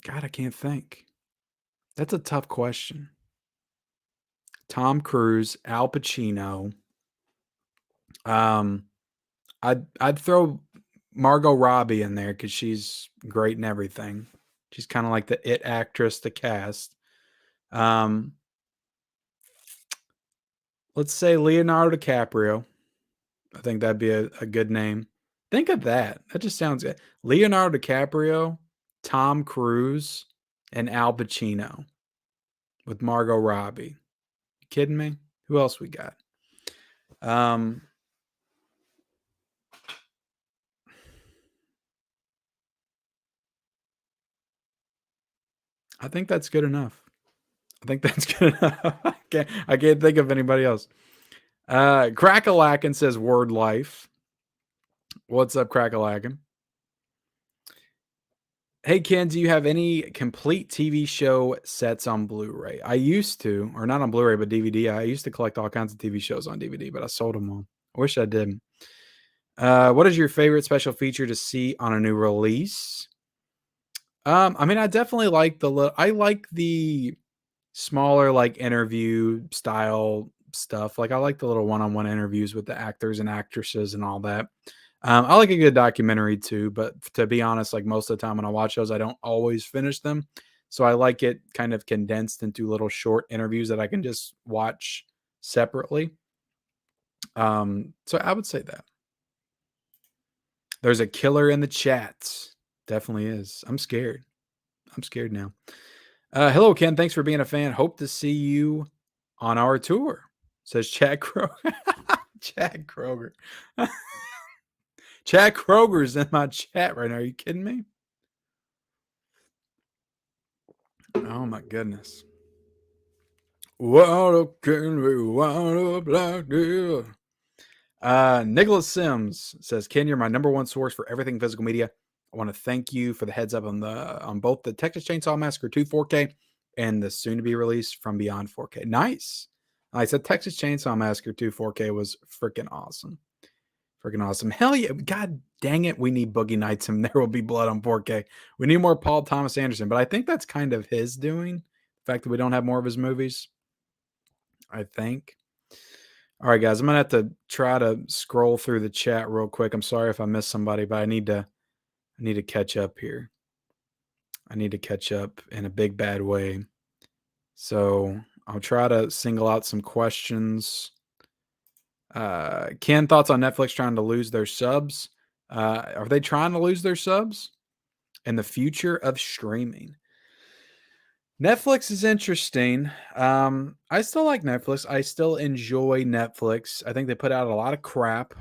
I can't think. That's a tough question. Tom Cruise, Al Pacino. Um, I'd throw Margot Robbie in there because she's great in everything. She's kind of like the it actress to cast. Um, let's say Leonardo DiCaprio. I think that'd be a good name. Think of that. That just sounds good. Leonardo DiCaprio, Tom Cruise, and Al Pacino with Margot Robbie. You kidding me? Who else we got? Um, I think that's good enough. I think that's good enough. I can't think of anybody else. Crackalacken says word life. What's up, Crackalacken? Hey Ken, do you have any complete TV show sets on Blu-ray? I used to, or not on Blu-ray, but DVD. I used to collect all kinds of TV shows on DVD, but I sold them all. I wish I did. What is your favorite special feature to see on a new release? I mean, I definitely like I like the smaller, like, interview style stuff. Like, I like the little one-on-one interviews with the actors and actresses and all that. I like a good documentary too, but to be honest, like, most of the time when I watch those, I don't always finish them. So I like it kind of condensed into little short interviews that I can just watch separately. So I would say that. There's a killer in the chats. Definitely is. I'm scared. I'm scared now. Hello, Ken. Thanks for being a fan. Hope to see you on our tour, says Chad Kroger. Chad Kroger. Chad Kroger's in my chat right now. Are you kidding me? Oh my goodness. What can we wind up like this? Nicholas Sims says, Ken, you're my number one source for everything physical media. I want to thank you for the heads up on both the Texas Chainsaw Massacre 2 4K and the soon to be released From Beyond 4K. Nice. I said Texas Chainsaw Massacre 2 4K was freaking awesome. Freaking awesome. Hell yeah. God dang it. We need Boogie Nights and There Will Be Blood on 4K. We need more Paul Thomas Anderson, but I think that's kind of his doing. The fact that we don't have more of his movies, I think. All right, guys, I'm gonna have to try to scroll through the chat real quick. I'm sorry if I missed somebody, but I need to catch up here. I need to catch up in a big bad way. So I'll try to single out some questions. Ken, thoughts on Netflix trying to lose their subs? Are they trying to lose their subs? And the future of streaming. Netflix is interesting. I still like Netflix. I still enjoy Netflix. I think they put out a lot of crap,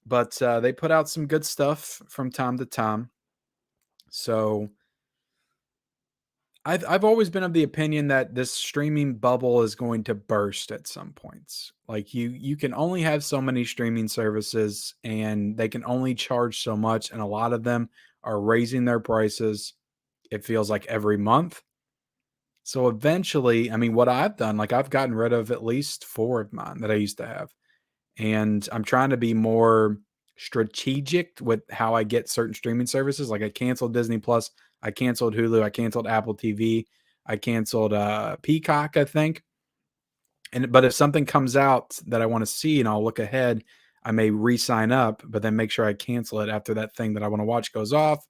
but they put out some good stuff from time to time. So I've always been of the opinion that this streaming bubble is going to burst at some points. Like you can only have so many streaming services and they can only charge so much, and a lot of them are raising their prices. It feels like every month. So eventually, I mean, what I've done, like I've gotten rid of at least 4 of mine that I used to have. And I'm trying to be more strategic with how I get certain streaming services. Like I canceled Disney Plus, I canceled Hulu, I canceled Apple TV, I canceled Peacock, I think. But if something comes out that I want to see and I'll look ahead, I may re-sign up, but then make sure I cancel it after that thing that I want to watch goes off.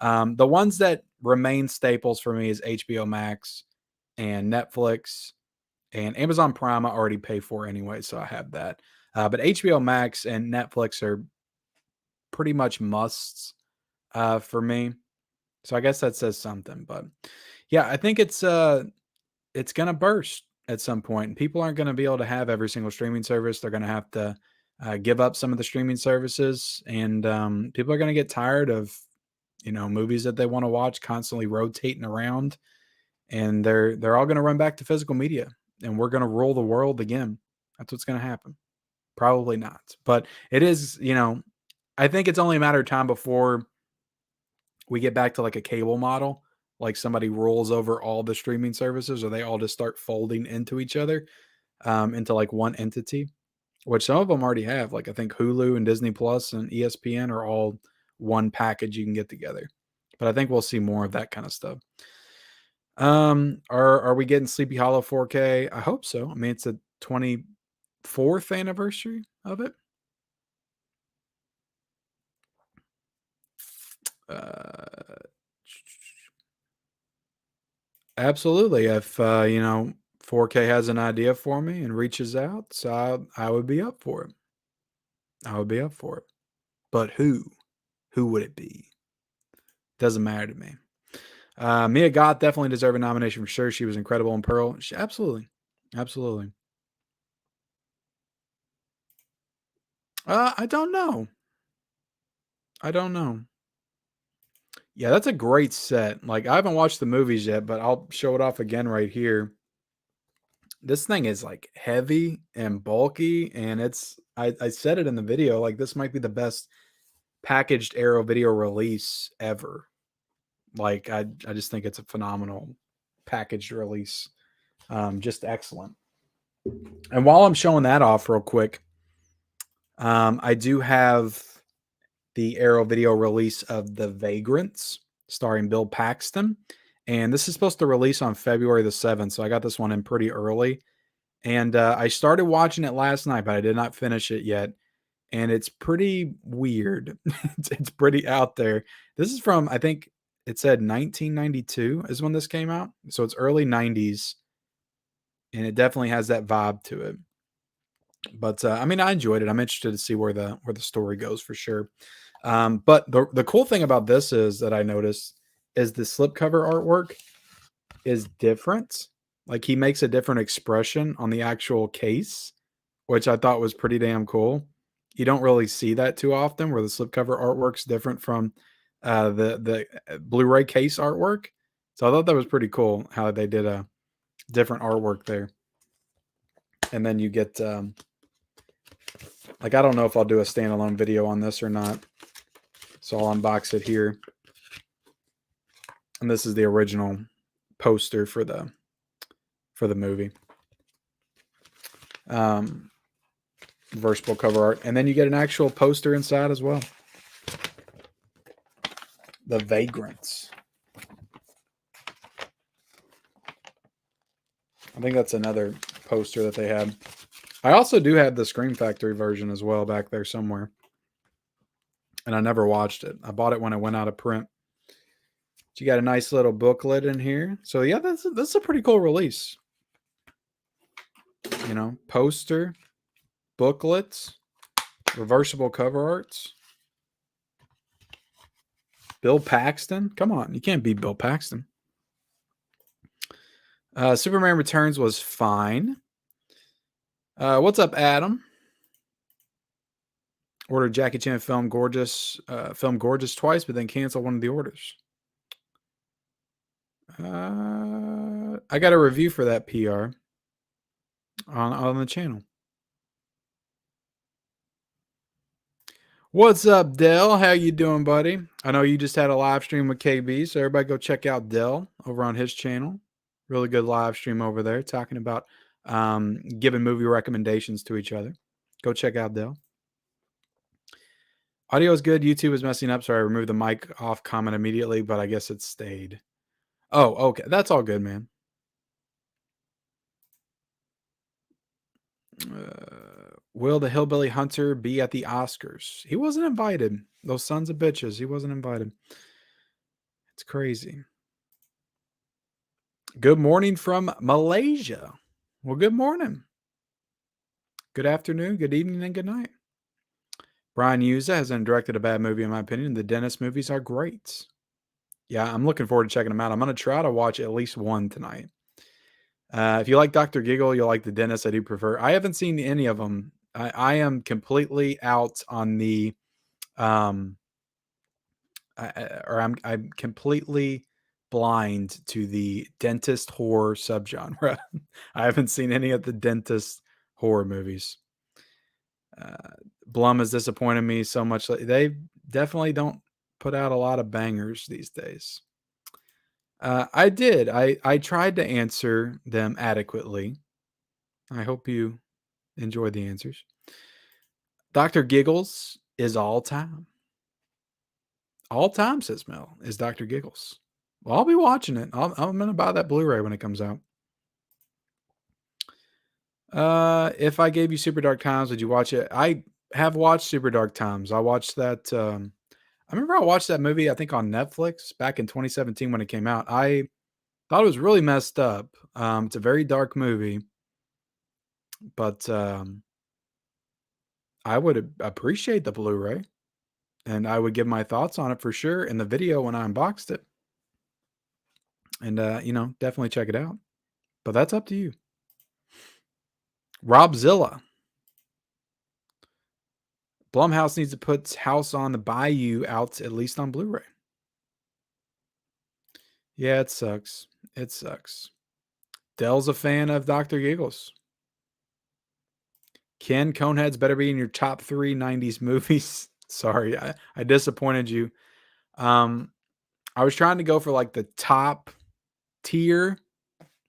The ones that remain staples for me is HBO Max and Netflix and Amazon Prime. I already pay for anyway, so I have that. But HBO Max and Netflix are pretty much musts for me. So I guess that says something. But yeah, I think it's gonna burst at some point, and people aren't gonna be able to have every single streaming service. They're gonna have to give up some of the streaming services, and people are going to get tired of movies that they want to watch constantly rotating around, and they're all going to run back to physical media, and we're going to rule the world again. That's what's going to happen. Probably not, but it is. I think it's only a matter of time before we get back to like a cable model, like somebody rolls over all the streaming services, or they all just start folding into each other, into like one entity, which some of them already have. Like I think Hulu and Disney Plus and ESPN are all one package you can get together. But I think we'll see more of that kind of stuff. Are we getting Sleepy Hollow 4K? I hope so. I mean, it's a 24th anniversary of it. Absolutely. If 4K has an idea for me and reaches out, so I would be up for it. I would be up for it. But who? Who would it be? Doesn't matter to me. Mia Goth definitely deserved a nomination for sure. She was incredible in Pearl. Absolutely. Absolutely. I don't know. I don't know. Yeah, that's a great set. Like, I haven't watched the movies yet, but I'll show it off again right here. This thing is like heavy and bulky, and I said it in the video, like this might be the best packaged Arrow video release ever. Like I just think it's a phenomenal packaged release. Just excellent. And while I'm showing that off real quick, I do have the Arrow video release of The Vagrants starring Bill Paxton. And this is supposed to release on February the 7th. So I got this one in pretty early. And I started watching it last night, but I did not finish it yet. And it's pretty weird. It's pretty out there. This is from, I think it said 1992 is when this came out. So it's early 90s. And it definitely has that vibe to it. But I mean, I enjoyed it. I'm interested to see where the story goes for sure. But the cool thing about this is that I noticed is the slipcover artwork is different. Like he makes a different expression on the actual case, which I thought was pretty damn cool. You don't really see that too often, where the slipcover artwork's different from the Blu-ray case artwork. So I thought that was pretty cool how they did a different artwork there. And then you get like I don't know if I'll do a standalone video on this or not. So I'll unbox it here. And this is the original poster for the movie. Reversible cover art. And then you get an actual poster inside as well. The Vagrants. I think that's another poster that they had. I also do have the Scream Factory version as well back there somewhere. And I never watched it. I bought it when it went out of print. But you got a nice little booklet in here. So yeah, that's a pretty cool release. You know, poster, booklets, reversible cover arts. Bill Paxton. Come on, you can't beat Bill Paxton. Superman Returns was fine. What's up, Adam? Ordered Jackie Chan film Gorgeous twice, but then canceled one of the orders. I got a review for that PR on the channel. What's up, Dell? How you doing, buddy? I know you just had a live stream with KB, so everybody go check out Dell over on his channel. Really good live stream over there, talking about giving movie recommendations to each other. Go check out Dell. Audio is good. YouTube is messing up, so I removed the mic off comment immediately, but I guess it stayed. Oh, okay. That's all good, man. Will the Hillbilly Hunter be at the Oscars? He wasn't invited. Those sons of bitches. He wasn't invited. It's crazy. Good morning from Malaysia. Well, good morning. Good afternoon, good evening, and good night. Brian Yuza hasn't directed a bad movie, in my opinion. The Dennis movies are great. Yeah, I'm looking forward to checking them out. I'm going to try to watch at least one tonight. If you like Dr. Giggle, you'll like The Dentist. I do prefer. I haven't seen any of them I am completely out on the um or I'm completely blind to the dentist horror subgenre. I haven't seen any of the dentist horror movies. Uh, Blum has disappointed me so much. They definitely don't put out a lot of bangers these days. I did. I tried to answer them adequately. I hope you enjoyed the answers. Dr. Giggles is all time. All time, says Mel, is Dr. Giggles. Well, I'll be watching it. I'm going to buy that Blu ray when it comes out. If I gave you Super Dark Times, would you watch it? I have watched Super Dark Times. I watched that. I remember I watched that movie, I think on Netflix back in 2017 when it came out. I thought it was really messed up. It's a very dark movie, but I would appreciate the Blu ray and I would give my thoughts on it for sure in the video when I unboxed it. And, definitely check it out. But that's up to you. Robzilla. Blumhouse needs to put House on the Bayou out at least on Blu-ray. Yeah, it sucks. It sucks. Dell's a fan of Dr. Giggles. Ken, Coneheads better be in your top 3 90s movies. Sorry, I disappointed you. I was trying to go for like the top tier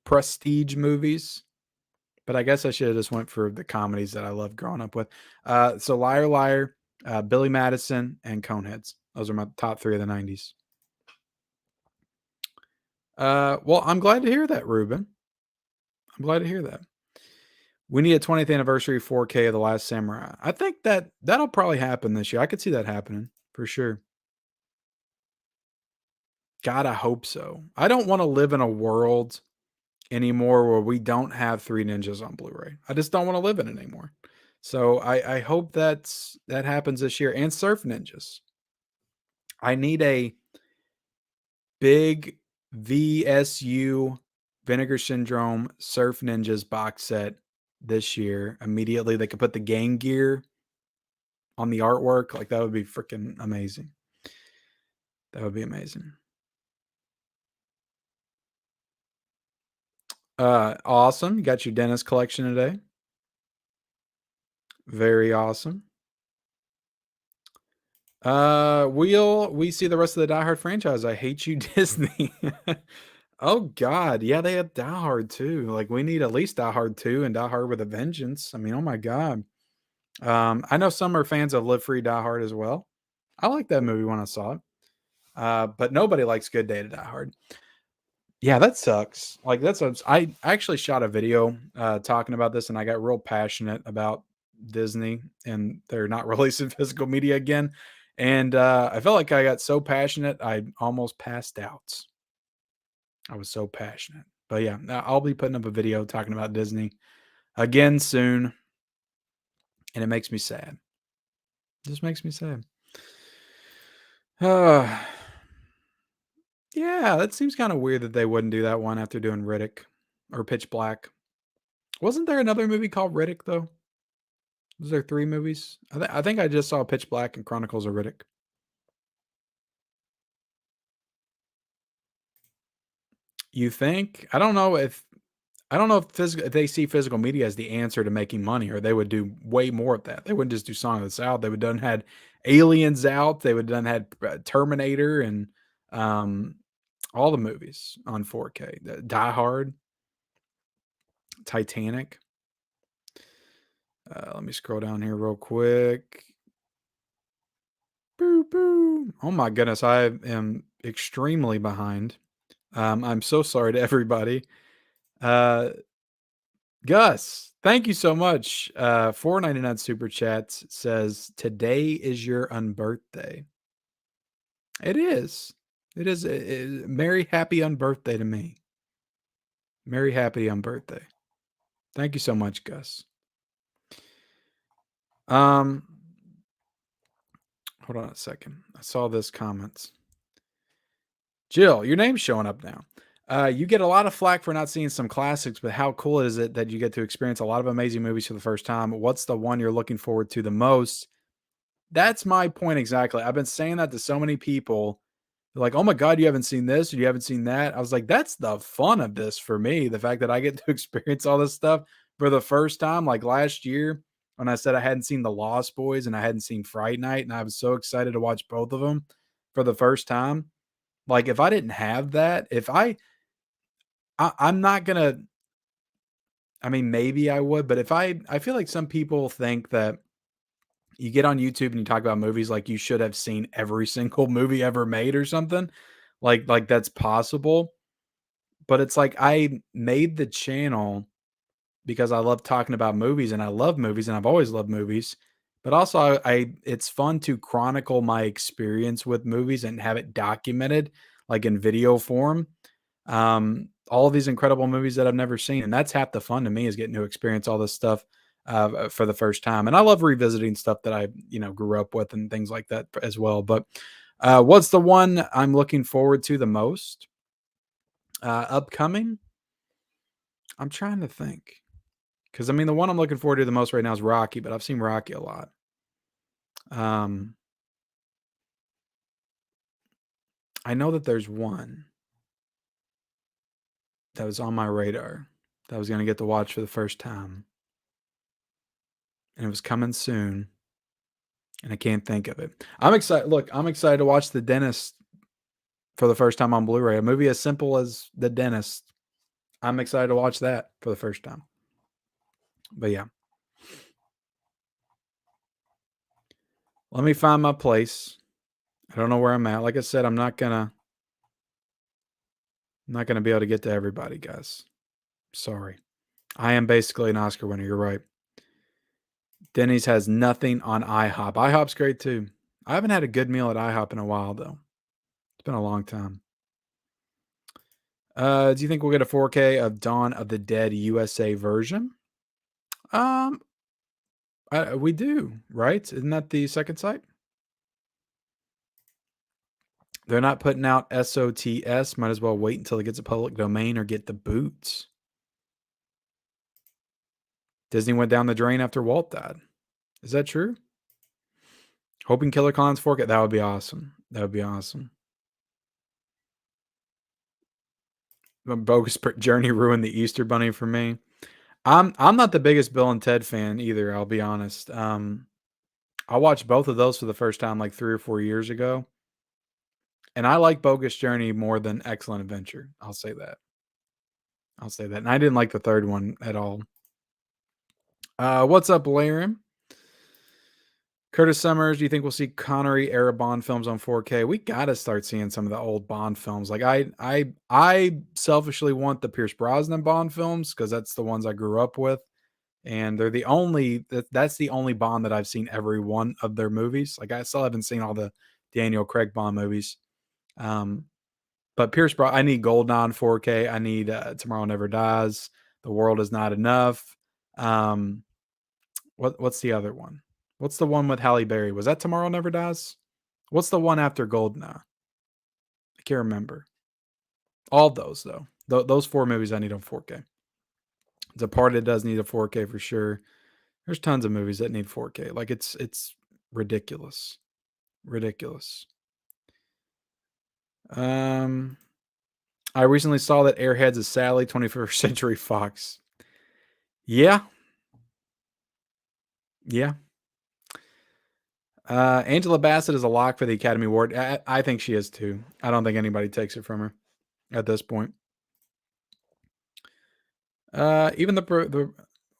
prestige movies, but I guess I should have just went for the comedies that I loved growing up with. So Liar Liar, Billy Madison, and Coneheads. Those are my top 3 of the 90s. Well, I'm glad to hear that, Ruben. I'm glad to hear that. We need a 20th anniversary 4K of The Last Samurai. I think that'll probably happen this year. I could see that happening for sure. God, I hope so. I don't want to live in a world anymore where we don't have Three Ninjas on Blu-ray. I just don't want to live in it anymore. So I hope that happens this year. And Surf Ninjas. I need a big VSU Vinegar Syndrome Surf Ninjas box set this year. Immediately, they could put the Game Gear on the artwork. Like that would be freaking amazing. That would be amazing. Awesome. You got your Dennis collection today. Very awesome. We'll we see the rest of the Die Hard franchise. I hate you, Disney. Oh God, yeah, they have Die Hard too. Like we need at least Die Hard 2 and Die Hard with a Vengeance. I mean, oh my God. I know some are fans of Live Free Die Hard as well. I like that movie when I saw it. But nobody likes Good Day to Die Hard. Yeah, that sucks. Like that's what I actually shot a video talking about this, and I got real passionate about Disney and they're not releasing physical media again. And I felt like I got so passionate, I almost passed out. I was so passionate. But yeah, I'll be putting up a video talking about Disney again soon, and it makes me sad. It just makes me sad. Uh, yeah, that seems kind of weird that they wouldn't do that one after doing Riddick or Pitch Black. Wasn't there another movie called Riddick though? Was there 3 movies? I think I just saw Pitch Black and Chronicles of Riddick. You think? I don't know if they see physical media as the answer to making money, or they would do way more of that. They wouldn't just do Song of the South. They would done had Aliens out. They would done had Terminator and um, all the movies on 4K. Die Hard, Titanic. Let me scroll down here real quick. Boo boo. Oh my goodness, I am extremely behind. I'm so sorry to everybody. Uh, Gus, thank you so much. 4.99 super chats says today is your unbirthday. It is. It is. Merry happy unbirthday to me. Merry happy unbirthday. Thank you so much, Gus. Um, hold on a second. I saw this comments. Jill, your name's showing up now. You get a lot of flack for not seeing some classics, but how cool is it that you get to experience a lot of amazing movies for the first time? What's the one you're looking forward to the most? That's my point exactly. I've been saying that to so many people. They're like, "Oh my god, you haven't seen this or you haven't seen that." I was like, "That's the fun of this for me, the fact that I get to experience all this stuff for the first time." Like last year when I said I hadn't seen The Lost Boys and I hadn't seen Fright Night, and I was so excited to watch both of them for the first time. Like if I didn't have that, if I'm not gonna I mean, maybe I would, but if I feel like some people think that you get on YouTube and you talk about movies like you should have seen every single movie ever made or something. Like that's possible, but it's like I made the channel because I love talking about movies and I love movies and I've always loved movies. But also I it's fun to chronicle my experience with movies and have it documented like in video form. All of these incredible movies that I've never seen, and that's half the fun to me is getting to experience all this stuff for the first time. And I love revisiting stuff that I grew up with and things like that as well. But what's the one I'm looking forward to the most? Upcoming? I'm trying to think. Because I mean, the one I'm looking forward to the most right now is Rocky, but I've seen Rocky a lot. Um, I know that there's one that was on my radar that I was going to get to watch for the first time, and it was coming soon, and I can't think of it. I'm excited. Look, I'm excited to watch The Dentist for the first time on Blu-ray. A movie as simple as The Dentist. I'm excited to watch that for the first time. But yeah, let me find my place. I don't know where I'm at. Like I said, I'm not gonna be able to get to everybody, guys. Sorry. I am basically an Oscar winner. You're right. Denny's has nothing on IHOP. IHOP's great too. I haven't had a good meal at IHOP in a while though. It's been a long time. Do you think we'll get a 4K of Dawn of the Dead USA version? Um, we do, right? Isn't that the second site? They're not putting out SOTS. Might as well wait until it gets a public domain or get the boots. Disney went down the drain after Walt died. Is that true? Hoping Killer Clowns 4K. That would be awesome. That would be awesome. Bogus Journey ruined the Easter Bunny for me. I'm not the biggest Bill and Ted fan either. I'll be honest. I watched both of those for the first time like 3 or 4 years ago, and I like Bogus Journey more than Excellent Adventure. I'll say that. I'll say that. And I didn't like the third one at all. What's up, Laren? Curtis Summers, do you think we'll see Connery era Bond films on 4K? We gotta start seeing some of the old Bond films. Like I selfishly want the Pierce Brosnan Bond films because that's the ones I grew up with, and they're the only that's the only Bond that I've seen every one of their movies. Like I still haven't seen all the Daniel Craig Bond movies. Um, but I need Goldeneye 4K. I need Tomorrow Never Dies. The World Is Not Enough. Um, what's the other one? What's the one with Halle Berry? Was that Tomorrow Never Dies? What's the one after Goldeneye? I can't remember. All those though. Those four movies I need on 4K. Departed does need a 4K for sure. There's tons of movies that need 4K. Like it's ridiculous. Ridiculous. I recently saw that Airheads is sadly 21st Century Fox. Yeah. Yeah. Angela Bassett is a lock for the Academy Award. I think she is too. I don't think anybody takes it from her at this point. Even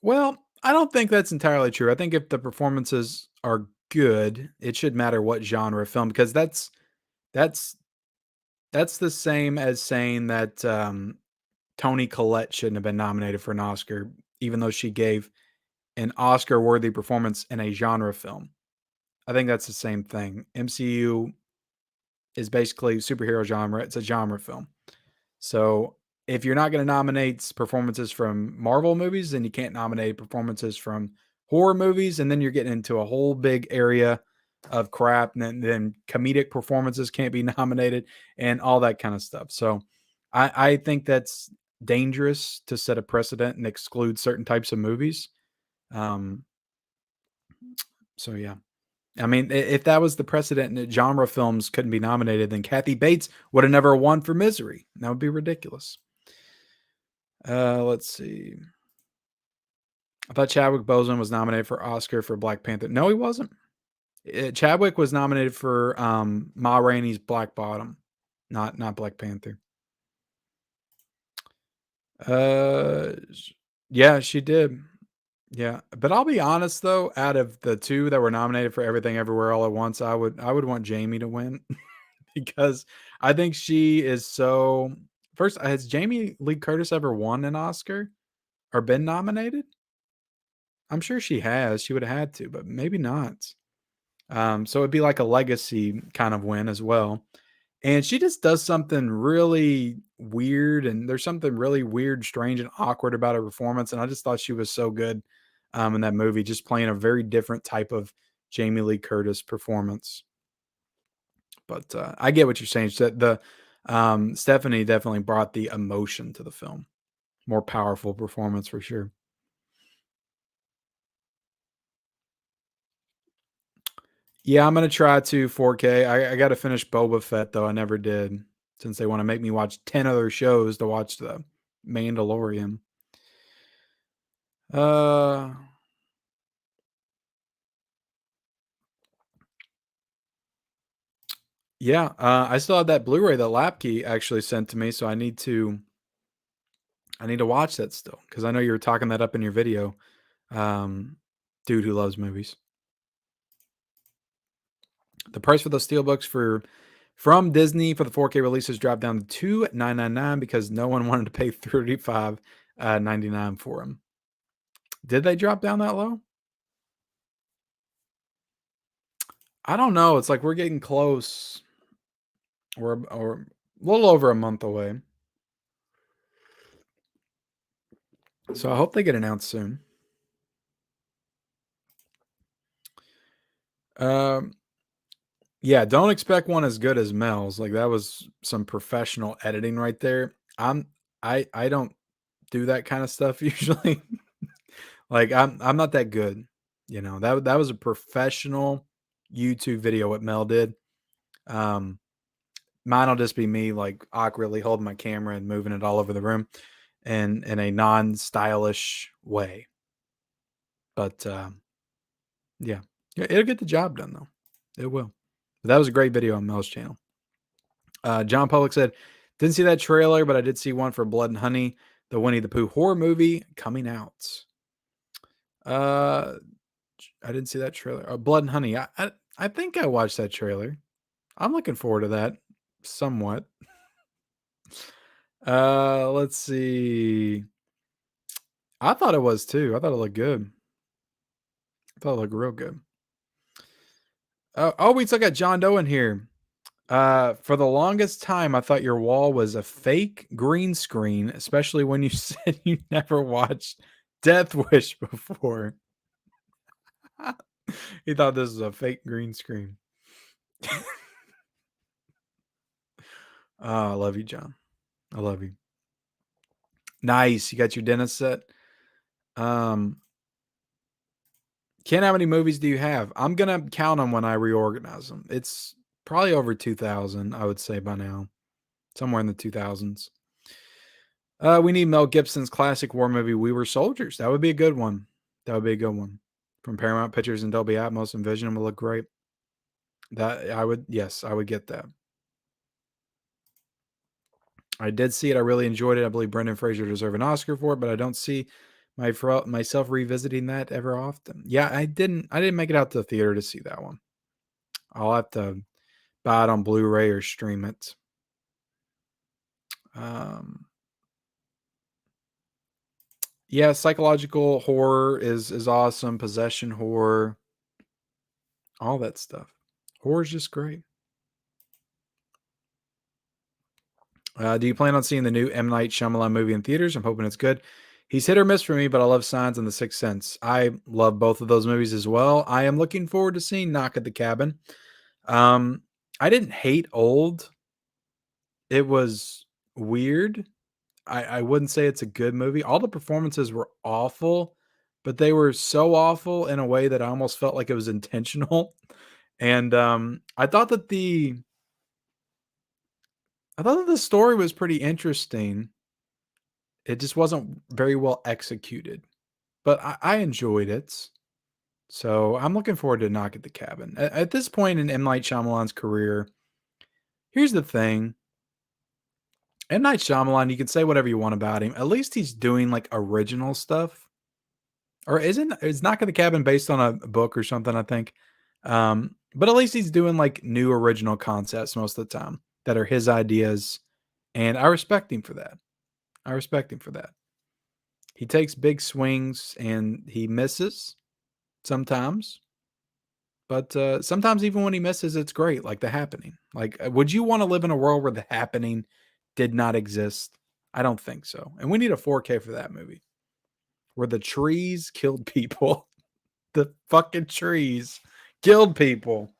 well, I don't think that's entirely true. I think if the performances are good, it should matter what genre of film because that's that's the same as saying that Toni Collette shouldn't have been nominated for an Oscar, even though she gave an Oscar-worthy performance in a genre film. I think that's the same thing. MCU is basically superhero genre. It's a genre film. So if you're not going to nominate performances from Marvel movies, then you can't nominate performances from horror movies. And then you're getting into a whole big area of crap. And then comedic performances can't be nominated and all that kind of stuff. So I think that's dangerous to set a precedent and exclude certain types of movies. Um, so yeah. I mean, if that was the precedent and that genre films couldn't be nominated, then Kathy Bates would have never won for Misery. That would be ridiculous. Let's see. I thought Chadwick Boseman was nominated for Oscar for Black Panther. No, he wasn't. Chadwick was nominated for Ma Rainey's Black Bottom, not Black Panther. Uh, yeah, she did. Yeah, but I'll be honest though, out of the two that were nominated for Everything Everywhere All at Once, I would want Jamie to win because I think she is so. First, has Jamie Lee Curtis ever won an Oscar or been nominated? I'm sure she has. She would have had to, but maybe not. So it'd be like a legacy kind of win as well. And she just does something really weird, and there's something really weird, strange, and awkward about her performance. And I just thought she was so good in that movie, just playing a very different type of Jamie Lee Curtis performance. But I get what you're saying. The Stephanie definitely brought the emotion to the film. More powerful performance for sure. Yeah, I'm gonna try to 4K. I got to finish Boba Fett though. I never did, since they want to make me watch 10 other shows to watch the Mandalorian. Uh, yeah. I still have that Blu-ray that Lapkey actually sent to me, so I need to watch that still because I know you were talking that up in your video. Um, dude who loves movies. The price for those steelbooks from Disney for the 4K releases dropped down to $2,999 because no one wanted to pay $35.99 for them. Did they drop down that low? I don't know. It's like we're getting close. Or a little over a month away. So I hope they get announced soon. Um, yeah, don't expect one as good as Mel's. Like that was some professional editing right there. I don't do that kind of stuff usually. Like I'm not that good. That was a professional YouTube video what Mel did. Um, Mine'll just be me like awkwardly holding my camera and moving it all over the room and in a non-stylish way. But yeah. Yeah, it'll get the job done though. It will. But that was a great video on Mel's channel. John Public said, didn't see that trailer, but I did see one for Blood and Honey, the Winnie the Pooh horror movie coming out. Uh, I didn't see that trailer. Blood and Honey. I think I watched that trailer. I'm looking forward to that somewhat. Let's see. I thought it was too. I thought it looked good. I thought it looked real good. Oh, we still got John Doe in here. For the longest time, I thought your wall was a fake green screen, especially when you said you never watched Death Wish before. He thought this was a fake green screen. Oh, I love you, John. I love you. Nice. You got your dentist set. Ken, how many movies do you have? I'm gonna count them when I reorganize them. It's probably over 2,000, I would say by now, somewhere in the 2000s. We need Mel Gibson's classic war movie, We Were Soldiers. That would be a good one. That would be a good one. From Paramount Pictures and Dolby Atmos and Vision would look great. Yes, I would get that. I did see it. I really enjoyed it. I believe Brendan Fraser deserved an Oscar for it, but I don't see myself revisiting that ever often. Yeah, I didn't make it out to the theater to see that one. I'll have to buy it on Blu-ray or stream it. Yeah, psychological horror is awesome. Possession horror, all that stuff. Horror is just great. Do you plan on seeing the new M. Night Shyamalan movie in theaters? I'm hoping it's good. He's hit or miss for me, but I love Signs and The Sixth Sense. I love both of those movies as well. I am looking forward to seeing Knock at the Cabin. I didn't hate Old. It was weird. I wouldn't say it's a good movie. All the performances were awful, but they were so awful in a way that I almost felt like it was intentional. And, I thought that the story was pretty interesting. It just wasn't very well executed, but I enjoyed it. So I'm looking forward to Knock at the Cabin. At this point in M. Night Shyamalan's career, here's the thing. M. Night Shyamalan, you can say whatever you want about him. At least he's doing like original stuff. Or is Knock at the Cabin based on a book or something, I think. But at least he's doing like new original concepts most of the time that are his ideas. And I respect him for that. I respect him for that. He takes big swings and he misses sometimes. But sometimes even when he misses, it's great, like The Happening. Like, would you want to live in a world where The Happening did not exist? I don't think so. And we need a 4K for that movie where the trees killed people. The fucking trees killed people.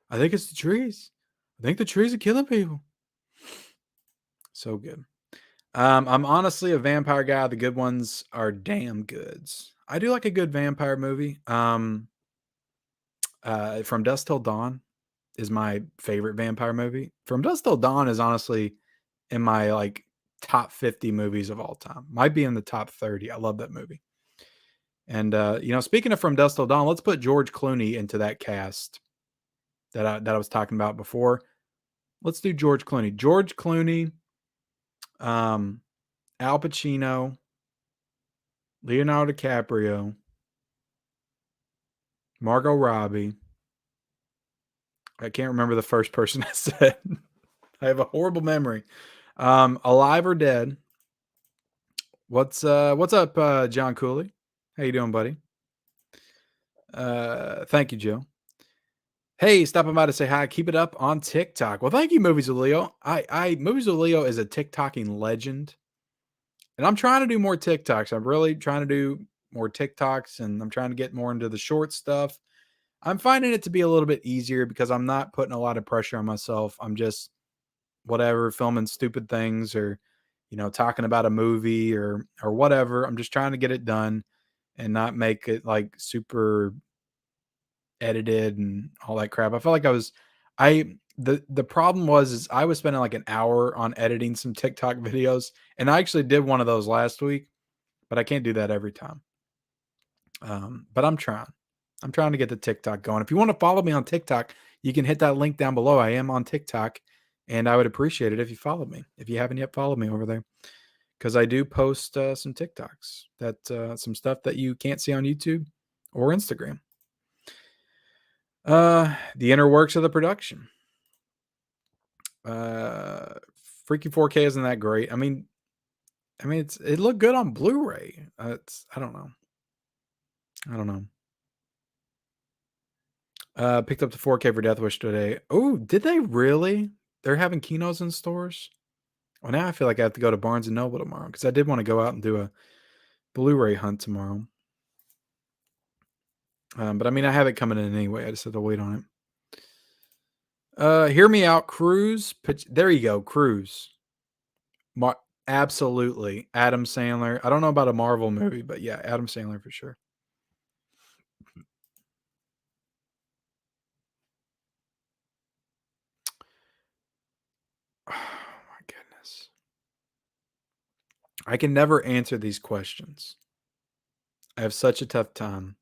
I think it's the trees. I think the trees are killing people. So good. I'm honestly a vampire guy. The good ones are damn goods. I do like a good vampire movie. From Dusk Till Dawn is my favorite vampire movie. From Dusk Till Dawn is honestly in my like top 50 movies of all time. Might be in the top 30. I love that movie. And speaking of From Dusk Till Dawn, let's put George Clooney into that cast that I was talking about before. Let's do George Clooney. George Clooney, Al Pacino, Leonardo DiCaprio, Margot Robbie. I can't remember the first person I said. I have a horrible memory. Alive or Dead. What's up, John Cooley? How you doing, buddy? Thank you, Joe. Hey, stopping by to say hi. Keep it up on TikTok. Well, thank you, Movies with Leo. I Movies with Leo is a TikToking legend, and I'm trying to do more TikToks. I'm really trying to do more TikToks, and I'm trying to get more into the short stuff. I'm finding it to be a little bit easier because I'm not putting a lot of pressure on myself. I'm just whatever filming stupid things or talking about a movie or whatever. I'm just trying to get it done and not make it like super edited and all that crap. I felt like the problem is I was spending like an hour on editing some TikTok videos, and I actually did one of those last week, but I can't do that every time. But I'm trying. I'm trying to get the TikTok going. If you want to follow me on TikTok, you can hit that link down below. I am on TikTok, and I would appreciate it if you followed me. If you haven't yet followed me over there, because I do post some TikToks some stuff that you can't see on YouTube or Instagram. The inner works of the production. Freaky 4K isn't that great. I mean, it looked good on Blu-ray. I don't know. I don't know. Picked up the 4K for Death Wish today. Oh, did they really? They're having kinos in stores? Well, now I feel like I have to go to Barnes and Noble tomorrow because I did want to go out and do a Blu-ray hunt tomorrow. But I mean, I have it coming in anyway. I just have to wait on it. Hear Me Out, Cruise. There you go, Cruise. Absolutely, Adam Sandler. I don't know about a Marvel movie, but yeah, Adam Sandler for sure. Oh my goodness. I can never answer these questions. I have such a tough time.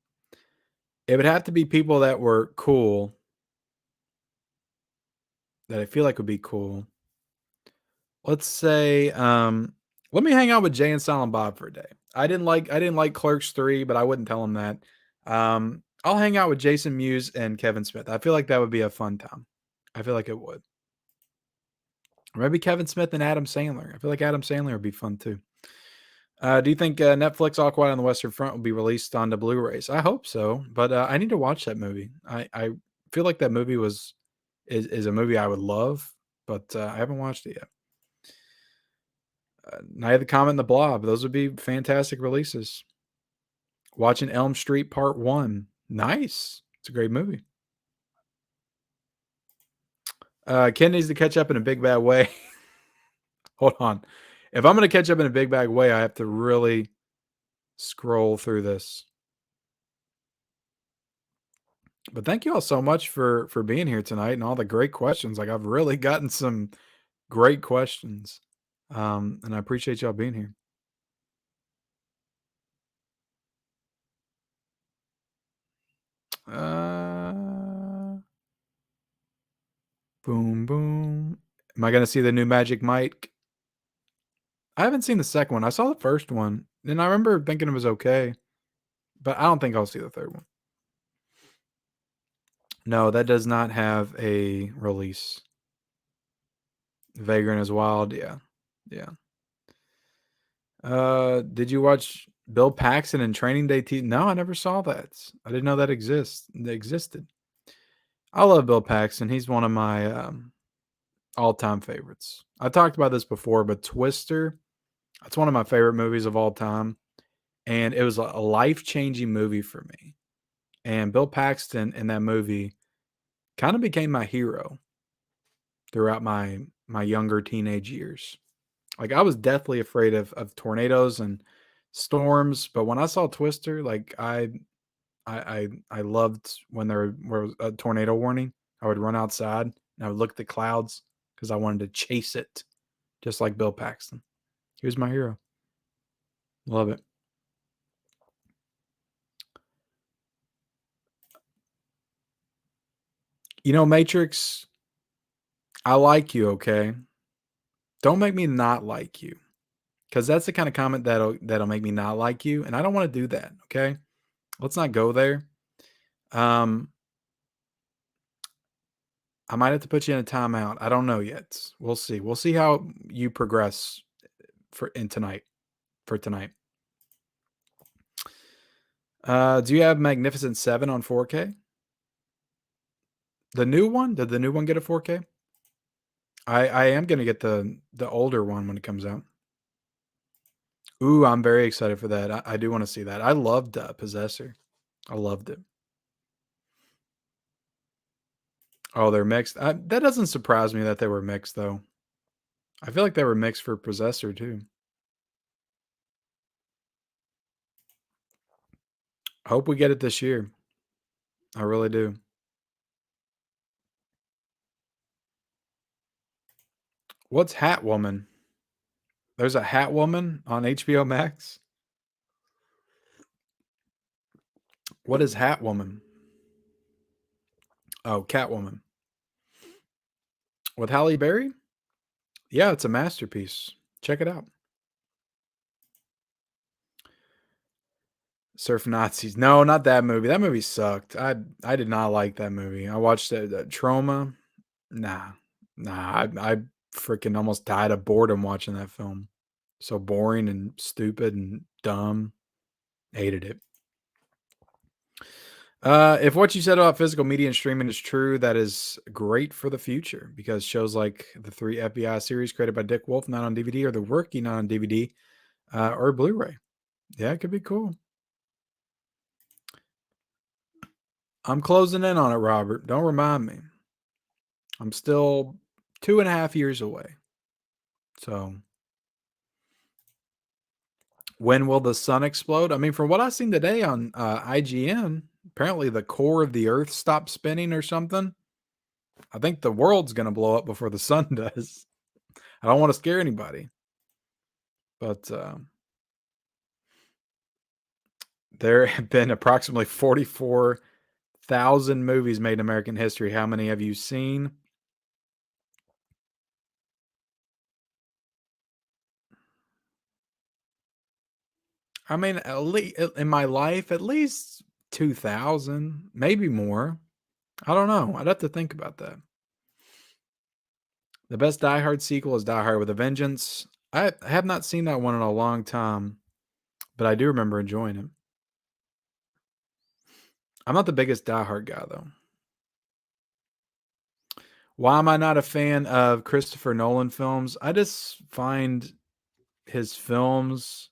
It would have to be people that were cool, that I feel like would be cool. Let's say, let me hang out with Jay and Silent Bob for a day. I didn't like Clerks 3, but I wouldn't tell him that. I'll hang out with Jason Mewes and Kevin Smith. I feel like that would be a fun time. I feel like it would. Or maybe Kevin Smith and Adam Sandler. I feel like Adam Sandler would be fun too. Do you think Netflix All Quiet on the Western Front will be released on the Blu-rays? I hope so, but I need to watch that movie. I feel like that movie is a movie I would love, but I haven't watched it yet. Night of the Comet and the Blob. Those would be fantastic releases. Watching Elm Street Part 1. Nice. It's a great movie. Ken needs to catch up in a big bad way. Hold on. If I'm gonna catch up in a big bag way, I have to really scroll through this. But thank you all so much for being here tonight and all the great questions. Like, I've really gotten some great questions, and I appreciate y'all being here. Uh, boom, boom. Am I gonna see the new Magic Mike? I haven't seen the second one. I saw the first one, and I remember thinking it was okay, but I don't think I'll see the third one. No, that does not have a release. Vagrant is Wild, yeah. Yeah. Did you watch Bill Paxton and Training Day No, I never saw that. I didn't know that existed. I love Bill Paxton. He's one of my, all-time favorites. I talked about this before, but Twister, that's one of my favorite movies of all time, and it was a life-changing movie for me, and Bill Paxton in that movie kinda became my hero throughout my younger teenage years. Like, I was deathly afraid of tornadoes and storms, but when I saw Twister, like, I loved when there was a tornado warning. I would run outside, and I would look at the clouds because I wanted to chase it just like Bill Paxton. He was my hero. Love it. You know, Matrix, I like you, okay? Don't make me not like you, because that's the kinda comment that'll make me not like you, and I don't wanna do that, okay? Let's not go there. Um, I might have to put you in a timeout. I don't know yet. We'll see. We'll see how you progress for tonight. Do you have Magnificent 7 on 4K? The new one? Did the new one get a 4K? I am gonna get the older one when it comes out. Ooh, I'm very excited for that. I do wanna see that. I loved, Possessor. I loved it. Oh, they're mixed. That doesn't surprise me that they were mixed, though. I feel like they were mixed for Possessor, too. I hope we get it this year. I really do. What's Hatwoman? There's a Hatwoman on HBO Max? What is Hatwoman? Oh, Catwoman. With Halle Berry? Yeah, it's a masterpiece. Check it out. Surf Nazis. No, not that movie. That movie sucked. I did not like that movie. I watched it, Trauma. Nah, nah. I freaking almost died of boredom watching that film. So boring and stupid and dumb. Hated it. If what you said about physical media and streaming is true, that is great for the future because shows like the three FBI series created by Dick Wolf, not on DVD, or the working on DVD or Blu-ray. Yeah, it could be cool. I'm closing in on it, Robert. Don't remind me. I'm still 2.5 years away. So when will the sun explode? I mean, from what I've seen today on IGN, apparently the core of the Earth stopped spinning or something. I think the world's going to blow up before the sun does. I don't want to scare anybody, but there have been approximately 44,000 movies made in American history. How many have you seen? I mean, at least in my life, at least 2,000, maybe more. I don't know. I'd have to think about that. The best Die Hard sequel is Die Hard with a Vengeance. I have not seen that one in a long time, but I do remember enjoying it. I'm not the biggest Die Hard guy, though. Why am I not a fan of Christopher Nolan films? I just find his films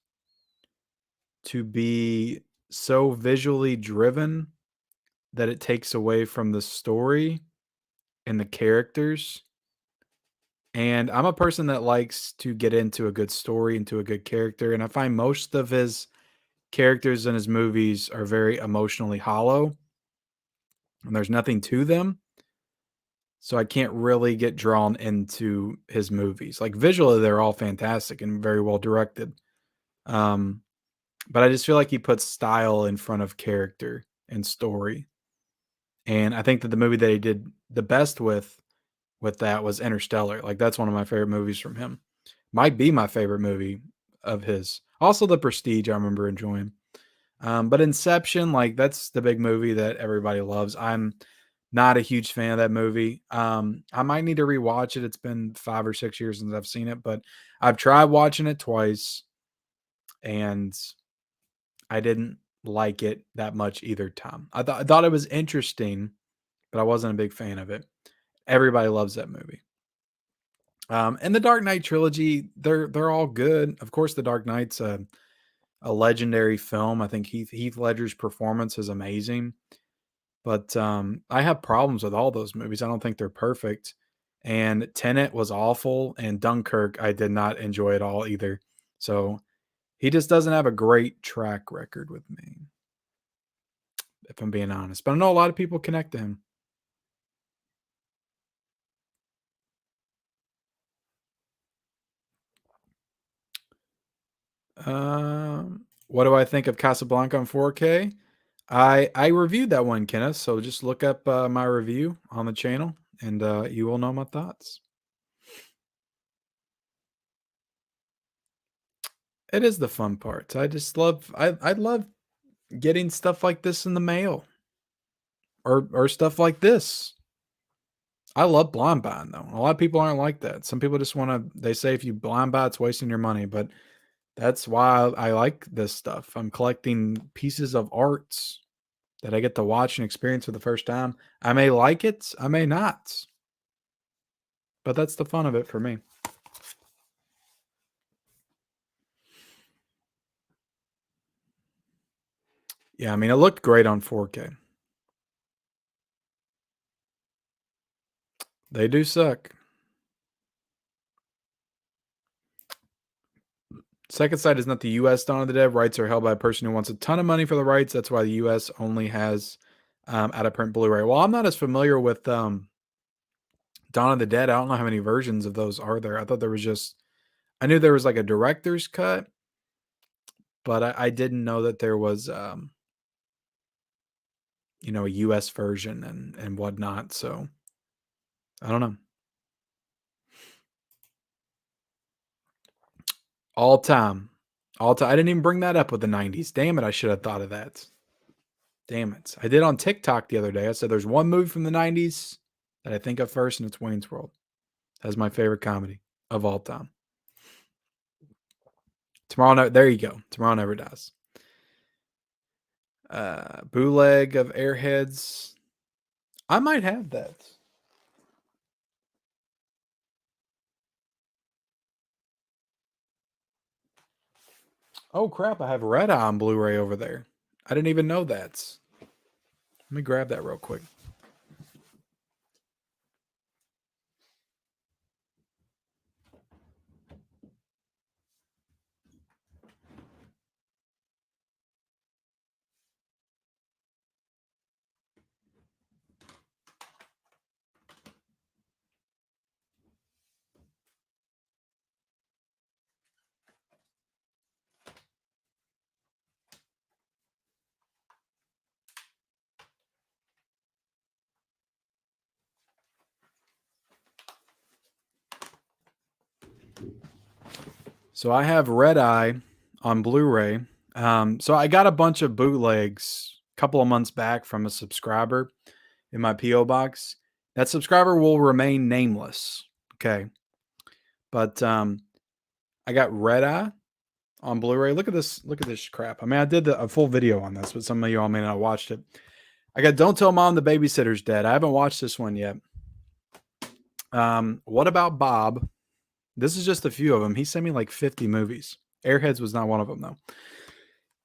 to be so visually driven that it takes away from the story and the characters. And I'm a person that likes to get into a good story, into a good character, and I find most of his characters in his movies are very emotionally hollow, and there's nothing to them. So I can't really get drawn into his movies. Like visually, they're all fantastic and very well directed. Um, but I just feel like he puts style in front of character and story. And I think that the movie that he did the best with that was Interstellar. Like that's one of my favorite movies from him. Might be my favorite movie of his. Also, The Prestige, I remember enjoying. But Inception, like that's the big movie that everybody loves. I'm not a huge fan of that movie. I might need to rewatch it. It's been 5 or 6 years since I've seen it, but I've tried watching it twice, and I didn't like it that much either time. I thought it was interesting, but I wasn't a big fan of it. Everybody loves that movie. And the Dark Knight trilogy, they're all good. Of course, the Dark Knight's a legendary film. I think Heath Ledger's performance is amazing. But I have problems with all those movies. I don't think they're perfect. And Tenet was awful, and Dunkirk I did not enjoy at all either. So he just doesn't have a great track record with me, if I'm being honest. But I know a lot of people connect to him. What do I think of Casablanca on 4K? I reviewed that one, Kenneth. So just look up my review on the channel, and you will know my thoughts. It is the fun part. I just love I love getting stuff like this in the mail or stuff like this. I love blind buying though. A lot of people aren't like that. Some people just want to. They say if you blind buy, it's wasting your money. But that's why I like this stuff. I'm collecting pieces of arts that I get to watch and experience for the first time. I may like it, I may not, but that's the fun of it for me. Yeah, I mean, it looked great on 4K. They do suck. Second Sight is not the U.S. Dawn of the Dead. Rights are held by a person who wants a ton of money for the rights. That's why the U.S. only has out of print Blu-ray. Well, I'm not as familiar with Dawn of the Dead. I don't know how many versions of those are there. I thought there was just, I knew there was like a director's cut, but I didn't know that there was, a U.S. version and whatnot. So I don't know. All time, all time. I didn't even bring that up with the '90s. Damn it! I should have thought of that. Damn it! I did on TikTok the other day. I said there's one movie from the '90s that I think of first, and it's Wayne's World. That's my favorite comedy of all time. There you go. Tomorrow Never Dies. Bootleg of Airheads. I might have that. Oh crap! I have Red Eye on Blu-ray over there. I didn't even know that. Let me grab that real quick. So I have Red Eye on Blu-ray. So I got a bunch of bootlegs a couple of months back from a subscriber in my PO box. That subscriber will remain nameless. Okay, but I got Red Eye on Blu-ray. Look at this. Look at this crap. I mean, I did a full video on this, but some of you all may not have watched it. I got Don't Tell Mom the Babysitter's Dead. I haven't watched this one yet. What about Bob? This is just a few of them. He sent me like 50 movies. Airheads was not one of them though.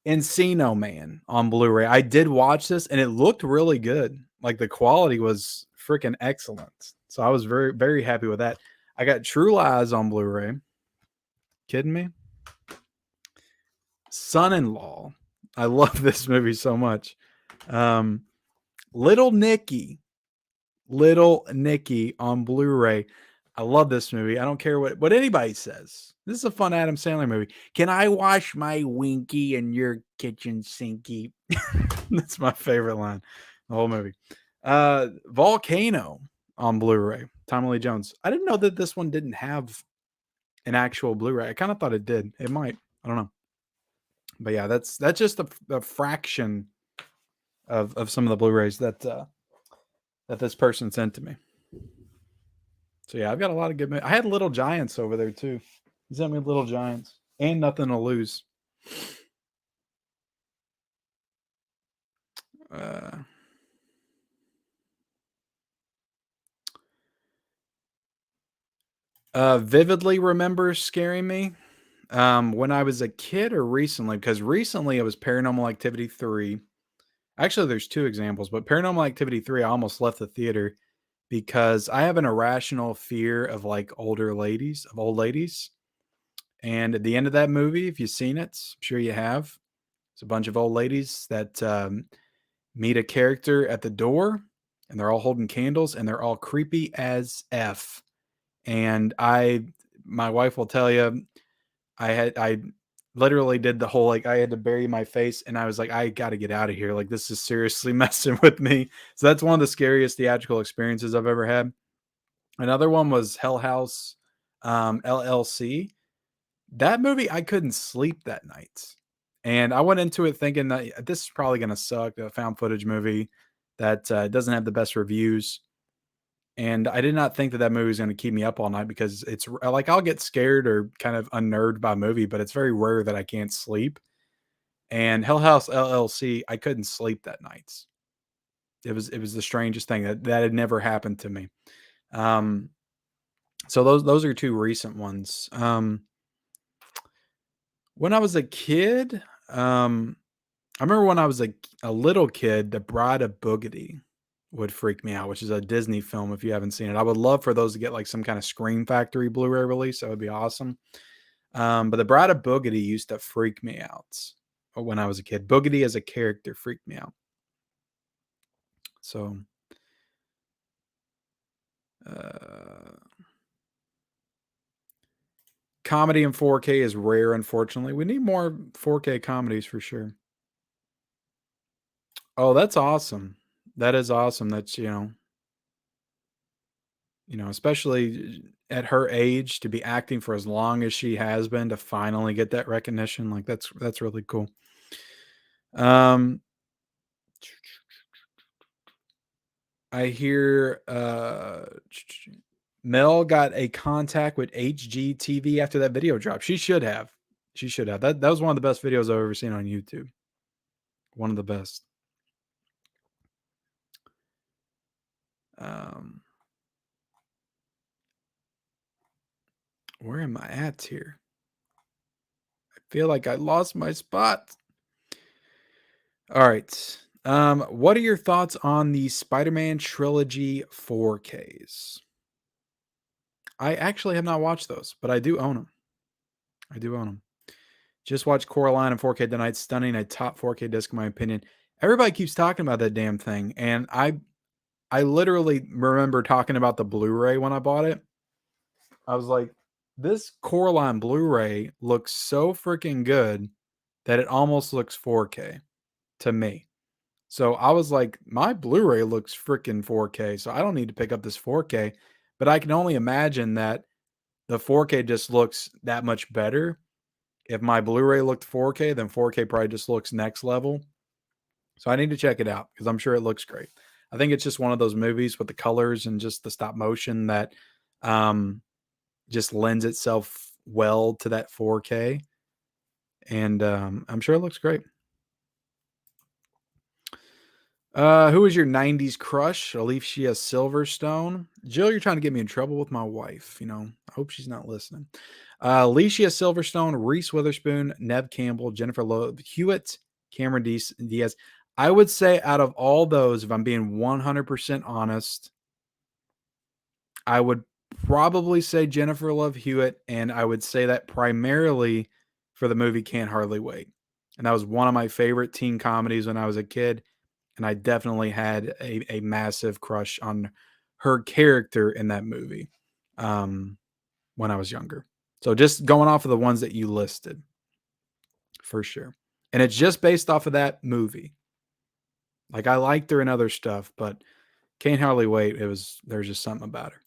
Encino Man on Blu-ray. I did watch this and it looked really good. Like the quality was freaking excellent. So I was very, very happy with that. I got True Lies on Blu-ray. Kidding me? Son-in-Law. I love this movie so much. Um, Little Nicky. Little Nicky on Blu-ray. I love this movie. I don't care what anybody says. This is a fun Adam Sandler movie. Can I wash my winky in your kitchen sinky? That's my favorite line. The whole movie. Volcano on Blu-ray. Tommy Lee Jones. I didn't know that this one didn't have an actual Blu-ray. I kind of thought it did. It might. I don't know. But yeah, that's just a fraction of some of the Blu-rays that this person sent to me. So yeah, I've got a lot of good. I had Little Giants over there too. He sent me Little Giants and Nothing to Lose. Vividly remember scaring me when I was a kid or recently, because recently it was Paranormal Activity 3. Actually, there's two examples, but Paranormal Activity 3, I almost left the theater because I have an irrational fear of like old ladies. And at the end of that movie, if you've seen it, I'm sure you have, it's a bunch of old ladies that meet a character at the door, and they're all holding candles, and they're all creepy as F. And my wife will tell you, I literally did the whole, like, I had to bury my face, and I was like, I got to get out of here. Like, this is seriously messing with me. So that's one of the scariest theatrical experiences I've ever had. Another one was Hell House, LLC. That movie, I couldn't sleep that night. And I went into it thinking that this is probably going to suck, a found footage movie that doesn't have the best reviews. And I did not think that movie was going to keep me up all night, because it's like I'll get scared or kind of unnerved by a movie, but it's very rare that I can't sleep. And Hell House LLC, I couldn't sleep that night. It was the strangest thing that had never happened to me. So those are two recent ones. When I was a kid, I remember when I was a little kid, The Bride of Boogedy would freak me out, which is a Disney film. If you haven't seen it, I would love for those to get like some kind of Scream Factory Blu-ray release. That would be awesome. But The Bride of Boogedy used to freak me out when I was a kid. Boogedy as a character freaked me out. So, comedy in 4K is rare, unfortunately. We need more 4K comedies for sure. Oh, that's awesome. That is awesome. That's, especially at her age, to be acting for as long as she has been, to finally get that recognition. Like, that's really cool. I hear Mel got a contact with HGTV after that video drop. She should have. That was one of the best videos I've ever seen on YouTube. One of the best. Where am I at here? I feel like I lost my spot. All right. What are your thoughts on the Spider-Man trilogy 4Ks? I actually have not watched those, but I do own them. Just watched Coraline in 4K tonight. Stunning. A top 4K disc, in my opinion. Everybody keeps talking about that damn thing, and I literally remember talking about the Blu-ray when I bought it. I was like, this Coraline Blu-ray looks so freaking good that it almost looks 4K to me. So I was like, my Blu-ray looks freaking 4K, so I don't need to pick up this 4K. But I can only imagine that the 4K just looks that much better. If my Blu-ray looked 4K, then 4K probably just looks next level. So I need to check it out because I'm sure it looks great. I think it's just one of those movies with the colors and just the stop motion that just lends itself well to that 4K. And I'm sure it looks great. Who is your 90s crush? Alicia Silverstone. Jill, you're trying to get me in trouble with my wife. I hope she's not listening. Alicia Silverstone, Reese Witherspoon, Neve Campbell, Jennifer Love Hewitt, Cameron Diaz. I would say out of all those, if I'm being 100% honest, I would probably say Jennifer Love Hewitt, and I would say that primarily for the movie Can't Hardly Wait. And that was one of my favorite teen comedies when I was a kid, and I definitely had a massive crush on her character in that movie um, when I was younger. So just going off of the ones that you listed, for sure. And it's just based off of that movie. Like I liked her in other stuff, but Can't Hardly Wait. There's just something about her.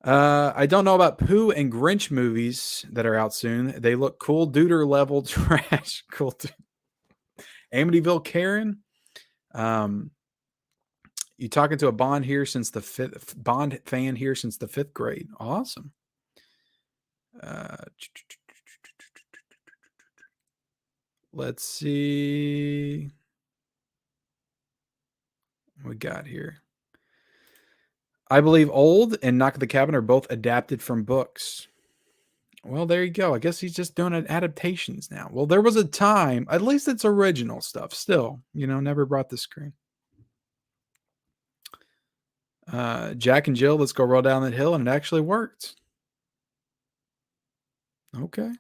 I don't know about Pooh and Grinch movies that are out soon. They look cool, Duder level trash. Cool. Amityville Karen. Um, you talking to a Bond fan here since the fifth grade. Awesome. Uh, let's see what we got here. I believe Old and Knock at the Cabin are both adapted from books. Well, there you go. I guess he's just doing adaptations now. Well, there was a time, at least it's original stuff still, never brought the screen. Jack and Jill, let's go roll down that hill, and it actually worked. Okay.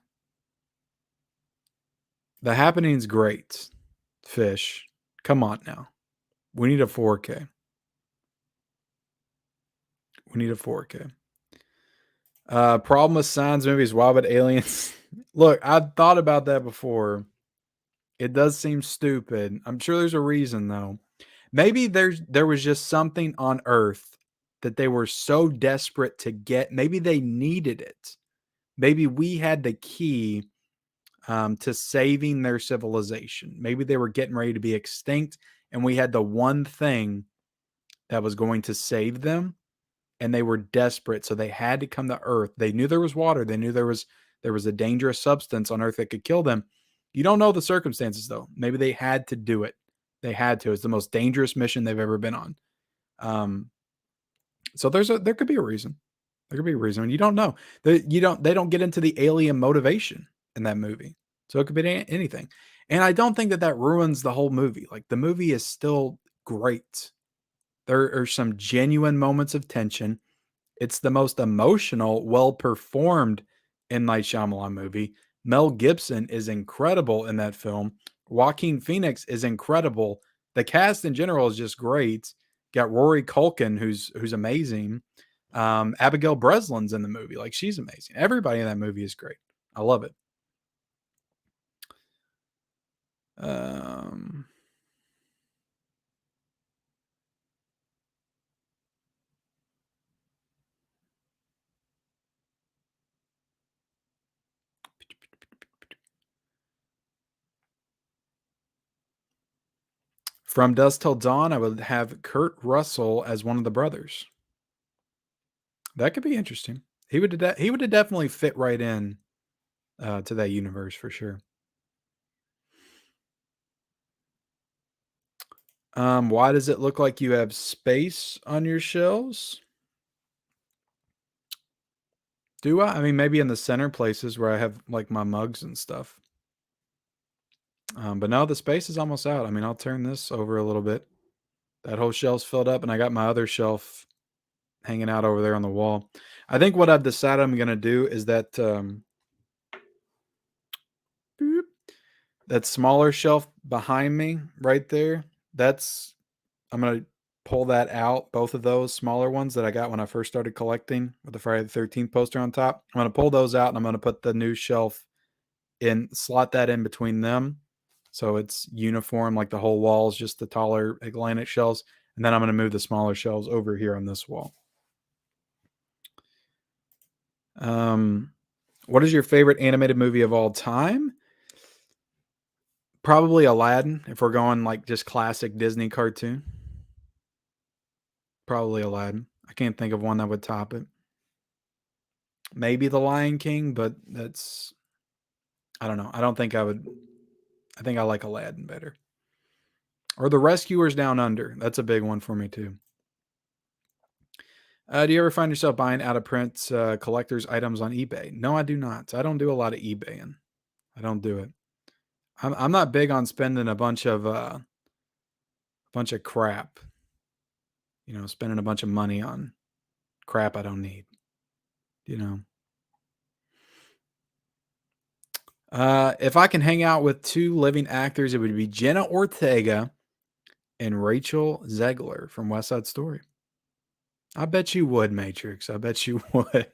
The Happening's great. Fish. Come on now. We need a 4K. We need a 4K. Problem with Signs movies. Why would aliens? Look, I've thought about that before. It does seem stupid. I'm sure there's a reason though. Maybe there was just something on Earth that they were so desperate to get. Maybe they needed it. Maybe we had the key to saving their civilization. Maybe they were getting ready to be extinct, and we had the one thing that was going to save them, and they were desperate, so they had to come to Earth. They knew there was water. They knew there was a dangerous substance on Earth that could kill them. You don't know the circumstances, though. Maybe they had to do it. They had to. It's the most dangerous mission they've ever been on. So there could be a reason. There could be a reason. You don't know. They don't get into the alien motivation in that movie. So it could be anything. And I don't think that ruins the whole movie. Like the movie is still great. There are some genuine moments of tension. It's the most emotional, well-performed M. Night Shyamalan movie. Mel Gibson is incredible in that film. Joaquin Phoenix is incredible. The cast in general is just great. Got Rory Culkin, who's amazing. Abigail Breslin's in the movie. Like, she's amazing. Everybody in that movie is great. I love it. From Dusk Till Dawn, I would have Kurt Russell as one of the brothers. That could be interesting. He would have definitely fit right in to that universe for sure. Why does it look like you have space on your shelves? Do I? I mean, maybe in the center places where I have like my mugs and stuff. But no, the space is almost out. I mean, I'll turn this over a little bit. That whole shelf's filled up, and I got my other shelf hanging out over there on the wall. I think what I've decided I'm going to do is that that smaller shelf behind me right there, I'm going to pull that out, both of those smaller ones that I got when I first started collecting with the Friday the 13th poster on top. I'm going to pull those out, and I'm going to put the new shelf slot that in between them. So it's uniform, like the whole wall is just the taller Atlantic shelves. And then I'm going to move the smaller shelves over here on this wall. What is your favorite animated movie of all time? Probably Aladdin, if we're going like just classic Disney cartoon. Probably Aladdin. I can't think of one that would top it. Maybe The Lion King, but I don't know. I don't think I would. I think I like Aladdin better. Or The Rescuers Down Under. That's a big one for me too. Do you ever find yourself buying out of print collector's items on eBay? No, I do not. I don't do a lot of eBaying. I don't do it. I'm not big on spending a bunch of crap. Spending a bunch of money on crap I don't need, you know. If I can hang out with two living actors, it would be Jenna Ortega and Rachel Zegler from West Side Story. I bet you would, Matrix. I bet you would.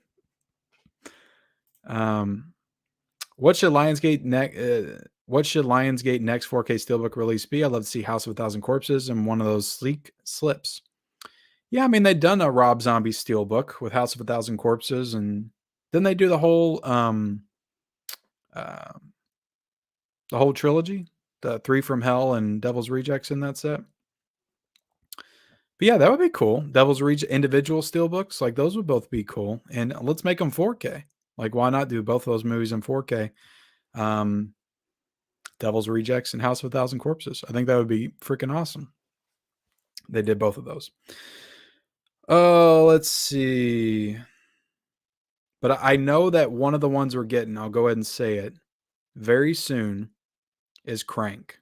Um, what should Lionsgate next 4K Steelbook release be? I'd love to see House of a Thousand Corpses and one of those sleek slips. Yeah, I mean they'd done a Rob Zombie Steelbook with House of a Thousand Corpses, and then they do uh, the whole trilogy, the Three from Hell and Devil's Rejects in that set. But yeah, that would be cool. Devil's Rejects individual steelbooks, like those would both be cool. And let's make them 4K. Like, why not do both of those movies in 4K? Um, Devil's Rejects and House of a Thousand Corpses. I think that would be freaking awesome. They did both of those. Oh, let's see. But I know that one of the ones we're getting, I'll go ahead and say it, very soon is Crank.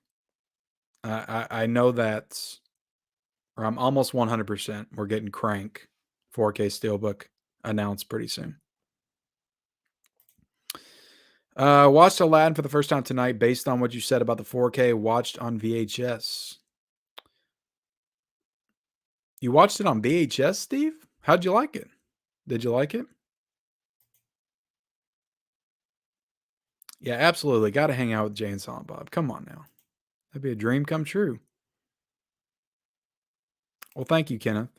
I know that's, or I'm almost 100% we're getting Crank 4K Steelbook announced pretty soon. Watched Aladdin for the first time tonight based on what you said about the 4K watched on VHS. You watched it on VHS, Steve? How'd you like it? Did you like it? Yeah, absolutely. Got to hang out with Jay and Silent Bob. Come on now. That'd be a dream come true. Well, thank you, Kenneth.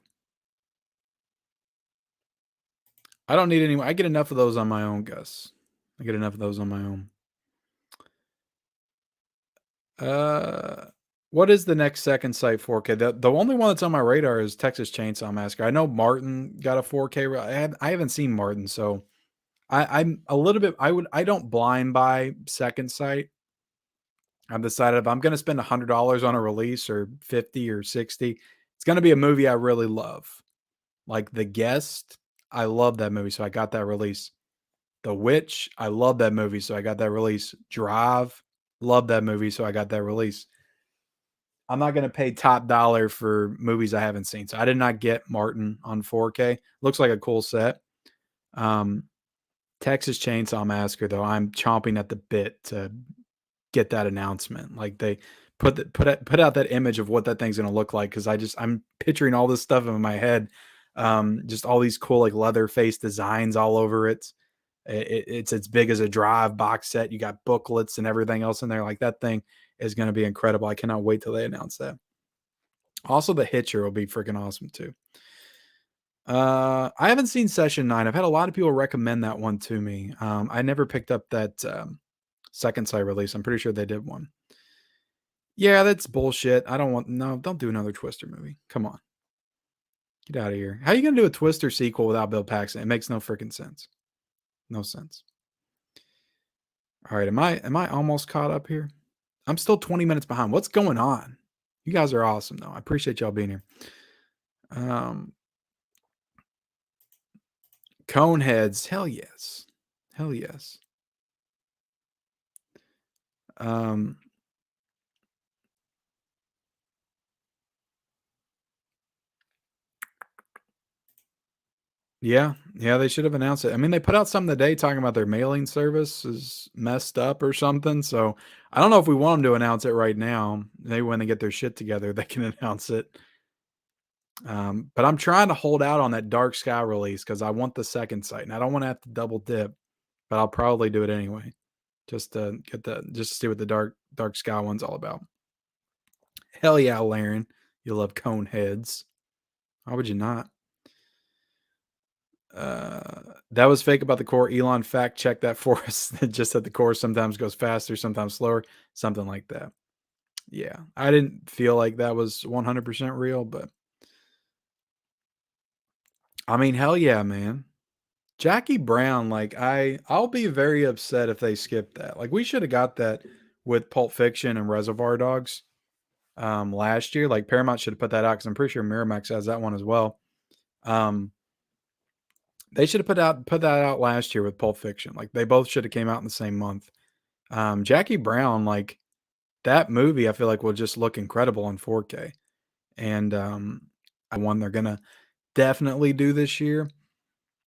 I don't need any. I get enough of those on my own, Gus. I get enough of those on my own. What is the next second sight 4K? The only one that's on my radar is Texas Chainsaw Massacre. I know Martin got a 4K. I haven't seen Martin, so I'm a little bit. I don't blind buy second sight. I've decided if I'm going to spend $100 on a release or 50 or 60, it's going to be a movie I really love. Like The Guest, I love that movie, so I got that release. The Witch, I love that movie, so I got that release. Drive, love that movie, so I got that release. I'm not going to pay top dollar for movies I haven't seen. So I did not get Martin on 4K. Looks like a cool set. Texas Chainsaw Massacre, though, I'm chomping at the bit to get that announcement. Like they put out that image of what that thing's going to look like, because I'm picturing all this stuff in my head. Just all these cool like leather face designs all over it. It's as big as a Drive box set. You got booklets and everything else in there. Like that thing is going to be incredible. I cannot wait till they announce that. Also, the Hitcher will be freaking awesome too. I haven't seen Session 9. I've had a lot of people recommend that one to me. I never picked up that second sight release. I'm pretty sure they did one. Yeah, that's bullshit. Don't do another Twister movie. Come on. Get out of here. How are you going to do a Twister sequel without Bill Paxton? It makes no freaking sense. No sense. All right, am I almost caught up here? I'm still 20 minutes behind. What's going on? You guys are awesome though. I appreciate y'all being here. Coneheads, hell yes. Hell yes. Yeah, they should have announced it. I mean, they put out something today talking about their mailing service is messed up or something. So I don't know if we want them to announce it right now. Maybe when they get their shit together, they can announce it. But I'm trying to hold out on that Dark Sky release because I want the second sight, and I don't want to have to double dip, but I'll probably do it anyway, just to see what the Dark Sky one's all about. Hell yeah, Laren, you love Coneheads. How would you not? That was fake about the core. Elon fact checked that for us. Just that the core sometimes goes faster, sometimes slower, something like that. Yeah, I didn't feel like that was 100% real, but I mean, hell yeah, man. Jackie Brown, like I'll be very upset if they skip that. Like we should have got that with Pulp Fiction and Reservoir Dogs last year. Like Paramount should have put that out because I'm pretty sure Miramax has that one as well. They should have put that out last year with Pulp Fiction. Like they both should have came out in the same month. Jackie Brown, like that movie, I feel like will just look incredible in 4K. And one they're gonna definitely do this year.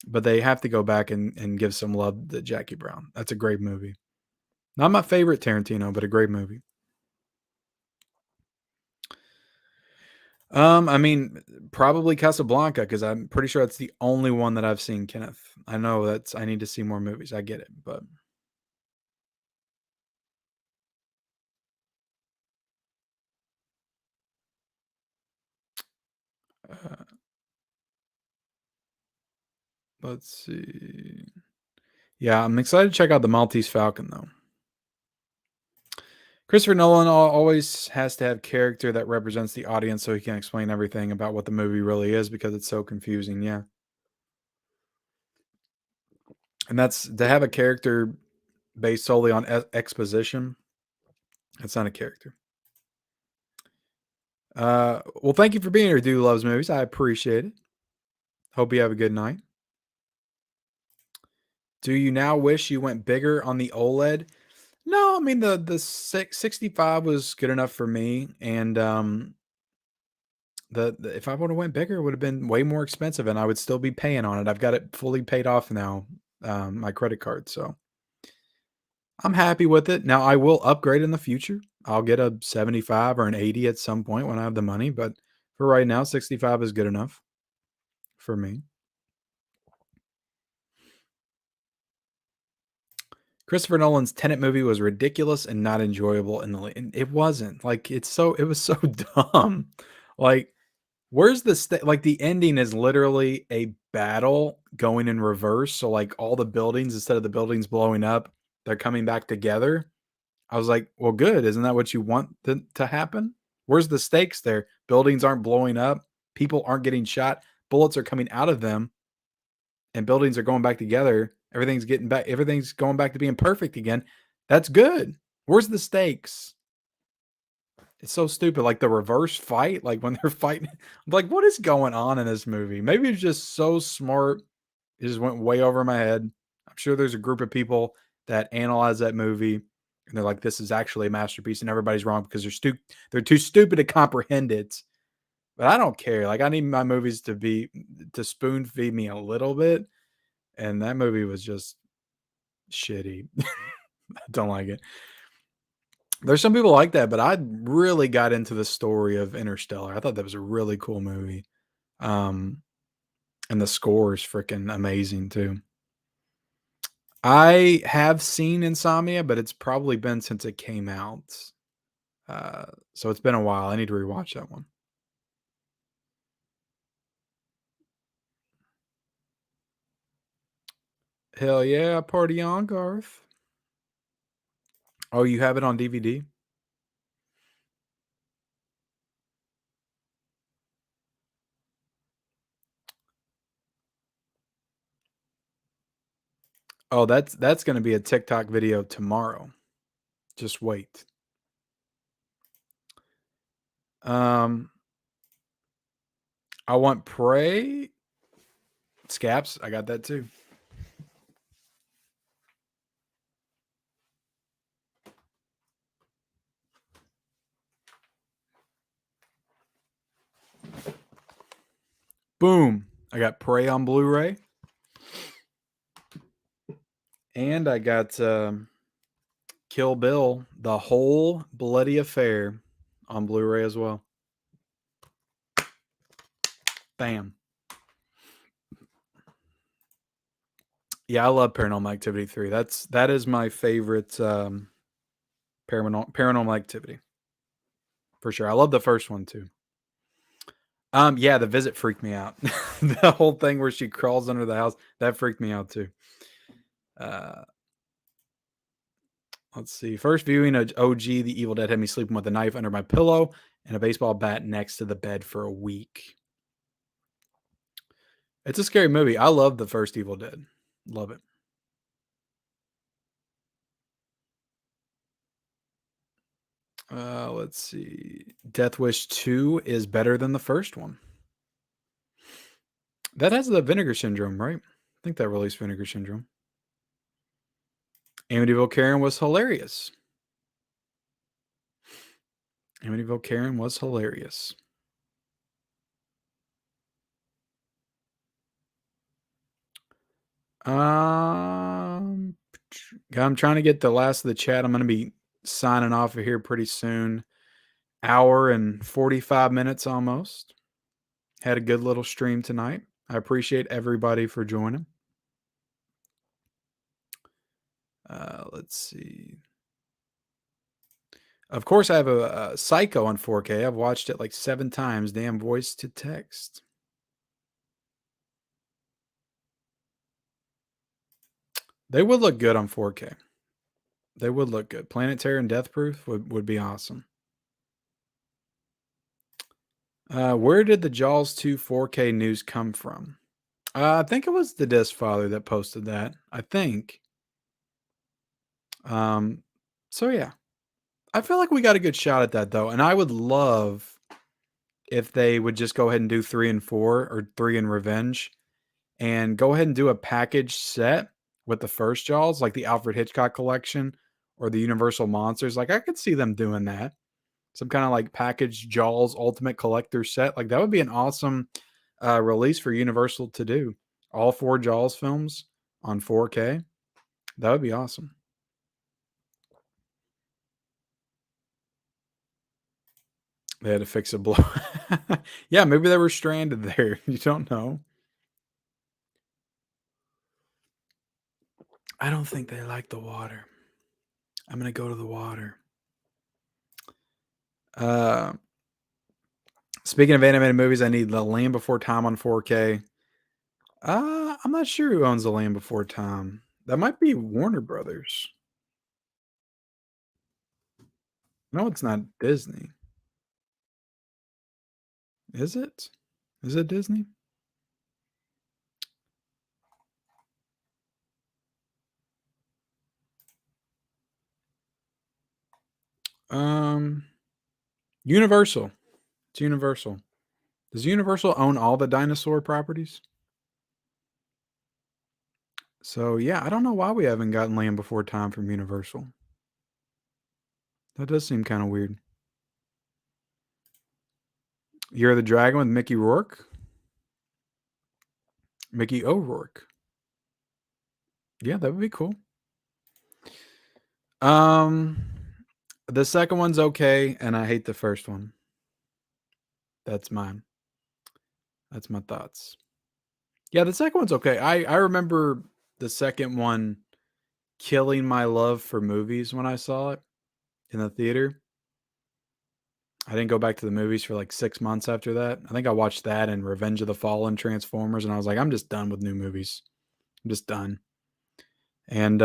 but they have to go back and give some love to Jackie Brown. That's a great movie. Not my favorite Tarantino, but a great movie. I mean, probably Casablanca because I'm pretty sure that's the only one that I've seen, Kenneth. I know that's I need to see more movies. I get it, but uh, let's see. Yeah, I'm excited to check out the Maltese Falcon though. Christopher Nolan always has to have character that represents the audience so he can explain everything about what the movie really is because it's so confusing. Yeah. And that's to have a character based solely on exposition. It's not a character. Well, thank you for being here, Dude Loves Movies. I appreciate it. Hope you have a good night. Do you now wish you went bigger on the OLED? No, I mean the 65 was good enough for me, and the if I would have went bigger, it would have been way more expensive, and I would still be paying on it. I've got it fully paid off now, my credit card, so I'm happy with it. Now I will upgrade in the future. I'll get a 75 or an 80 at some point when I have the money, but for right now, 65 is good enough for me. Christopher Nolan's Tenet movie was ridiculous and not enjoyable in the and it wasn't. Like it was so dumb. Like where's the like the ending is literally a battle going in reverse. So like all the buildings instead of the buildings blowing up, they're coming back together. I was like, "Well, good. Isn't that what you want to happen? Where's the stakes there? Buildings aren't blowing up, people aren't getting shot, bullets are coming out of them, and buildings are going back together. Everything's going back to being perfect again. That's good. Where's the stakes? It's so stupid. Like the reverse fight, like when they're fighting, I'm like, what is going on in this movie? Maybe it's just so smart. It just went way over my head. I'm sure there's a group of people that analyze that movie and they're like, this is actually a masterpiece, and everybody's wrong because they're too stupid to comprehend it. But I don't care. Like I need my movies to spoon feed me a little bit. And that movie was just shitty. I don't like it. There's some people like that, but I really got into the story of Interstellar. I thought that was a really cool movie. Um, and the score is freaking amazing too. I have seen Insomnia, but it's probably been since it came out. So it's been a while. I need to rewatch that one. Hell yeah, party on, Garth. Oh, you have it on DVD? Oh, that's going to be a TikTok video tomorrow. Just wait. Um, I want Prey. Scaps, I got that too. Boom. I got Prey on Blu-ray. And I got Kill Bill, the whole bloody affair on Blu-ray as well. Bam. Yeah, I love Paranormal Activity 3. That is my favorite paranormal activity. For sure. I love the first one too. Yeah, the visit freaked me out. The whole thing where she crawls under the house, that freaked me out too. Uh let's see. First viewing of OG The Evil Dead had me sleeping with a knife under my pillow and a baseball bat next to the bed for a week. It's a scary movie. I love the first Evil Dead. Love it. Let's see. Death Wish 2 is better than the first one. That has the Vinegar Syndrome, right? I think that released Vinegar Syndrome. Amityville Karen was hilarious. Amityville Karen was hilarious. Um, I'm trying to get the last of the chat. I'm gonna be signing off of here pretty soon. Hour and 45 minutes almost. Had a good little stream tonight. I appreciate everybody for joining. Let's see. Of course, I have a Psycho on 4K. I've watched it like 7 times. Damn voice to text. They would look good on 4K. They would look good. Planet Terror and Death Proof would be awesome. Where did the Jaws 2 4K news come from? I think it was the Disc Father that posted that. I think. Um, so yeah, I feel like we got a good shot at that though, and I would love if they would just go ahead and do 3 and 4 or 3 and Revenge, and go ahead and do a package set with the first Jaws, like the Alfred Hitchcock collection or the Universal Monsters. Like I could see them doing that. Some kind of like package Jaws Ultimate Collector set. Like that would be an awesome release for Universal to do. All 4 Jaws films on 4K. That would be awesome. They had to fix a blow. Yeah, maybe they were stranded there. You don't know. I don't think they like the water. I'm gonna go to the water. Uh, Speaking of animated movies, I need The Land Before Time on 4K. I'm not sure who owns The Land Before Time. That might be Warner Brothers. No, it's not Disney. Is it? Is it Disney? Um, Universal. It's Universal. Does Universal own all the dinosaur properties? So yeah, I don't know why we haven't gotten Land Before Time from Universal. That does seem kind of weird. Year of the Dragon with Mickey Rourke? Mickey O'Rourke. Yeah, that would be cool. Um, the second one's okay, and I hate the first one. That's mine. That's my thoughts. Yeah, the second one's okay. I remember the second one killing my love for movies when I saw it in the theater. I didn't go back to the movies for like 6 months after that. I think I watched that and Revenge of the Fallen, Transformers, and I was like, I'm just done with new movies. I'm just done. And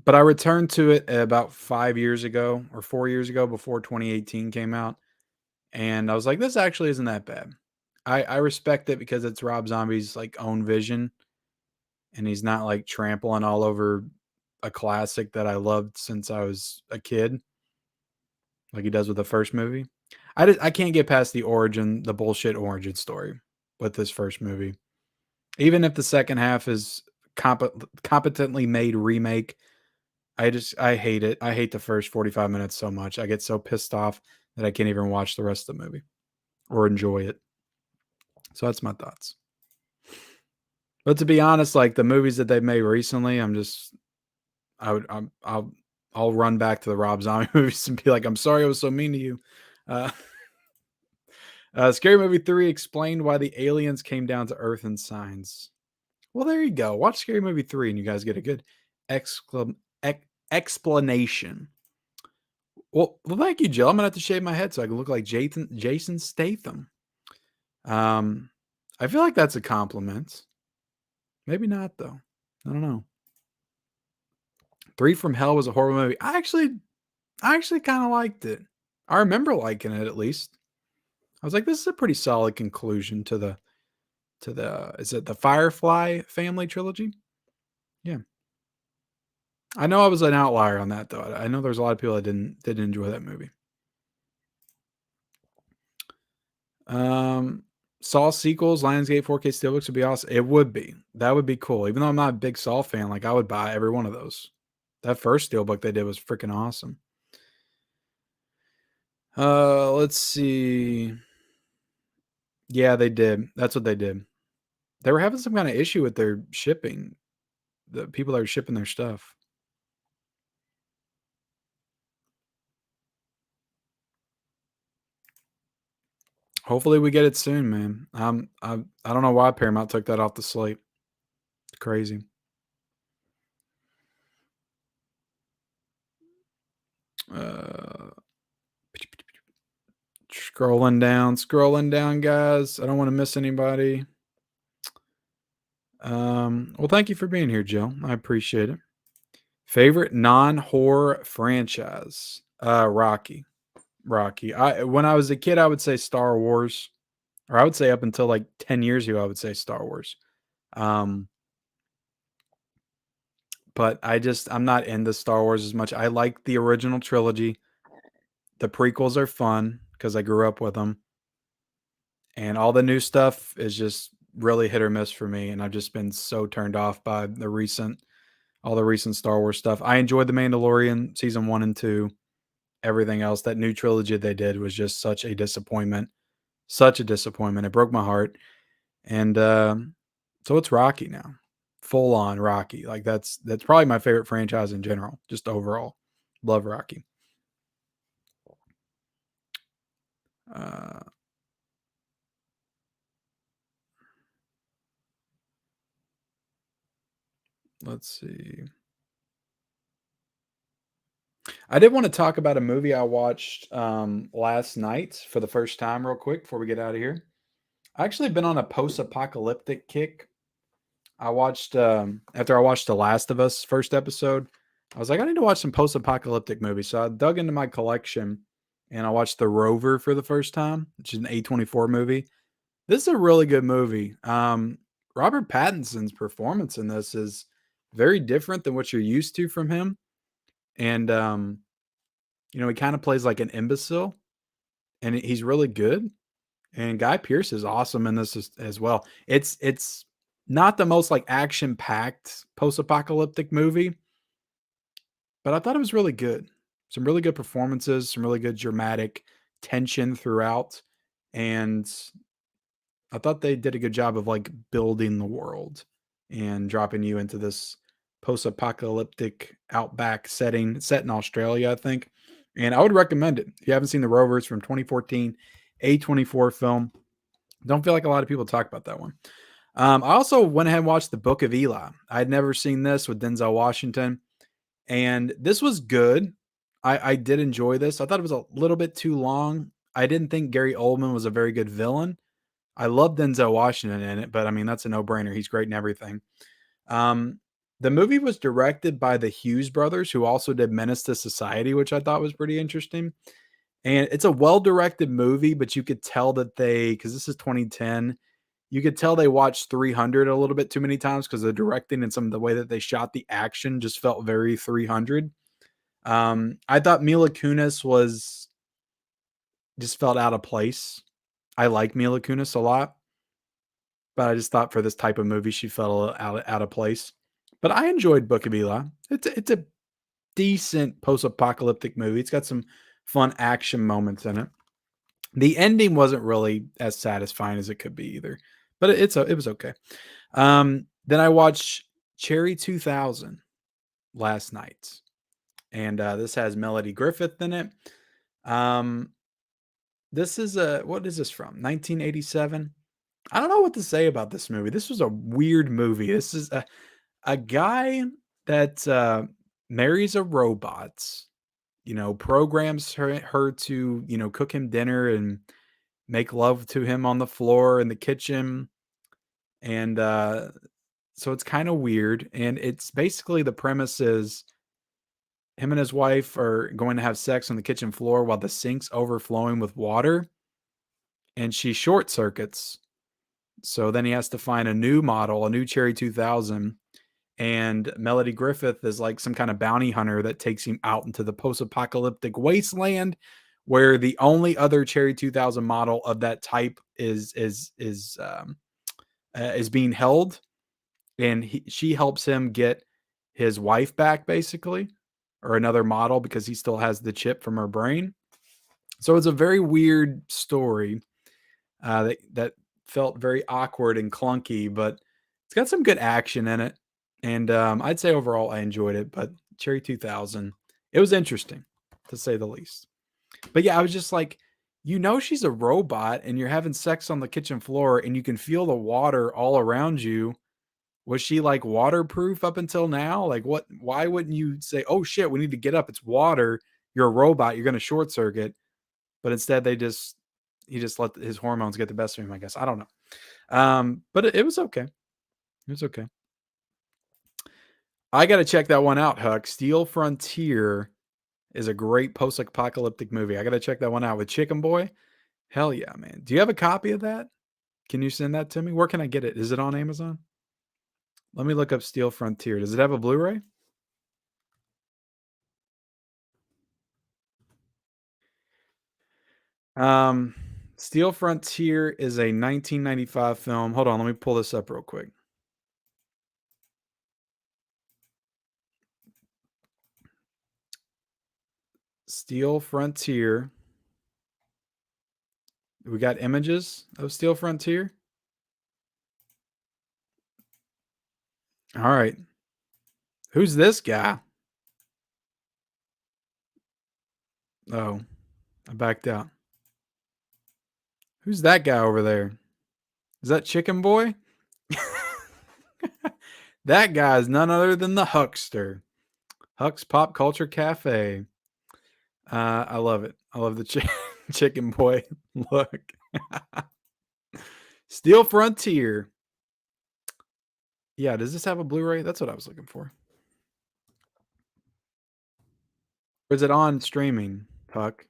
but I returned to it about 5 years ago or 4 years ago before 2018 came out, and I was like, this actually isn't that bad. I respect it because it's Rob Zombie's like own vision, and he's not like trampling all over a classic that I loved since I was a kid, like he does with the first movie. I can't get past the bullshit origin story with this first movie. Even if the second half is competently made remake, I hate it. I hate the first 45 minutes so much. I get so pissed off that I can't even watch the rest of the movie or enjoy it. So that's my thoughts. But to be honest, like the movies that they've made recently, I would I'll run back to the Rob Zombie movies and be like, I'm sorry I was so mean to you. Uh, Scary Movie 3 explained why the aliens came down to Earth in signs. Well, there you go. Watch Scary Movie 3 and you guys get a good exclam- explanation. Well, thank you, Jill. I'm gonna have to shave my head so I can look like Jason Statham. Um, I feel like that's a compliment. Maybe not though. I don't know. 3 from Hell was a horror movie. I actually kind of liked it. I remember liking it at least. I was like, this is a pretty solid conclusion to the is it the Firefly family trilogy? Yeah. I know I was an outlier on that though. I know there's a lot of people that didn't enjoy that movie. Um, Saw sequels, Lionsgate 4K steelbooks would be awesome. It would be. That would be cool. Even though I'm not a big Saw fan, like I would buy every one of those. That first steelbook they did was freaking awesome. Let's see. Yeah, they did. That's what they did. They were having some kinda issue with their shipping, the people that are shipping their stuff. Hopefully, we get it soon, man. I don't know why Paramount took that off the slate. It's crazy. Uh, scrolling down, guys. I don't wanna miss anybody. Well, thank you for being here, Joe. I appreciate it. Favorite non-horror franchise? Rocky. Rocky. When I was a kid, I would say Star Wars, or I would say up until like 10 years ago, I would say Star Wars. Um, but I'm not into Star Wars as much. I like the original trilogy. The prequels are fun because I grew up with them, and all the new stuff is just really hit or miss for me. And I've just been so turned off by all the recent Star Wars stuff. I enjoyed The Mandalorian season 1 and 2. Everything else, that new trilogy they did was just such a disappointment. Such a disappointment. It broke my heart. And so it's Rocky now. Full on Rocky. Like that's probably my favorite franchise in general, just overall. Love Rocky. Uh let's see. I did want to talk about a movie I watched last night for the first time, real quick, before we get out of here. I actually been on a post-apocalyptic kick. I watched after I watched The Last of Us first episode, I was like, I need to watch some post-apocalyptic movies. So I dug into my collection and I watched The Rover for the first time, which is an A24 movie. This is a really good movie. Robert Pattinson's performance in this is very different than what you're used to from him. And he kind of plays like an imbecile and he's really good. And Guy Pearce is awesome in this as well. It's not the most like action-packed post-apocalyptic movie, but I thought it was really good. Some really good performances, some really good dramatic tension throughout, and I thought they did a good job of like building the world and dropping you into this post-apocalyptic outback setting set in Australia, I think. And I would recommend it. If you haven't seen The Rovers from 2014, A24 film. Don't feel like a lot of people talk about that one. I also went ahead and watched The Book of Eli. I had never seen this with Denzel Washington, and this was good. I did enjoy this. I thought it was a little bit too long. I didn't think Gary Oldman was a very good villain. I love Denzel Washington in it, but I mean that's a no-brainer. He's great in everything. Um, the movie was directed by the Hughes brothers, who also did Menace to Society, which I thought was pretty interesting. And it's a well-directed movie, but you could tell that because this is 2010, you could tell they watched 300 a little bit too many times because the directing and some of the way that they shot the action just felt very 300. I thought Mila Kunis just felt out of place. I like Mila Kunis a lot, but I just thought for this type of movie, she felt a little out of place. But I enjoyed Book of Eli. It's a decent post-apocalyptic movie. It's got some fun action moments in it. The ending wasn't really as satisfying as it could be either, but it was okay. Then I watched Cherry 2000 last night, and this has Melody Griffith in it. This is what is this from? 1987. I don't know what to say about this movie. This was a weird movie. This is a guy that marries a robot, programs her to, cook him dinner and make love to him on the floor in the kitchen. And so it's kind of weird. And it's basically the premise is him and his wife are going to have sex on the kitchen floor while the sink's overflowing with water and she short circuits. So then he has to find a new model, a new Cherry 2000. And Melody Griffith is like some kind of bounty hunter that takes him out into the post-apocalyptic wasteland where the only other Cherry 2000 model of that type is being held, and she helps him get his wife back, basically, or another model because he still has the chip from her brain. So it's a very weird story that felt very awkward and clunky, but it's got some good action in it. And I'd say overall I enjoyed it, but Cherry 2000, it was interesting to say the least. But yeah, I was just like, she's a robot and you're having sex on the kitchen floor and you can feel the water all around you. Was she like waterproof up until now? Like what why wouldn't you say, "Oh shit, we need to get up. It's water. You're a robot. You're going to short circuit." But instead he just let his hormones get the best of him, I guess. I don't know. But it was okay. It was okay. I got to check that one out, Huck. Steel Frontier is a great post-apocalyptic movie. I got to check that one out with Chicken Boy. Hell yeah, man. Do you have a copy of that? Can you send that to me? Where can I get it? Is it on Amazon? Let me look up Steel Frontier. Does it have a Blu-ray? Um, Steel Frontier is a 1995 film. Hold on, let me pull this up real quick. Steel Frontier. We got images of Steel Frontier. All right. Who's this guy? Oh, I backed out. Who's that guy over there? Is that Chicken Boy? That guy is none other than the Huckster. Huck's Pop Culture Cafe. I love it. I love the Chicken Boy look. Steel Frontier. Yeah, does this have a Blu-ray? That's what I was looking for. Or is it on streaming, Huck?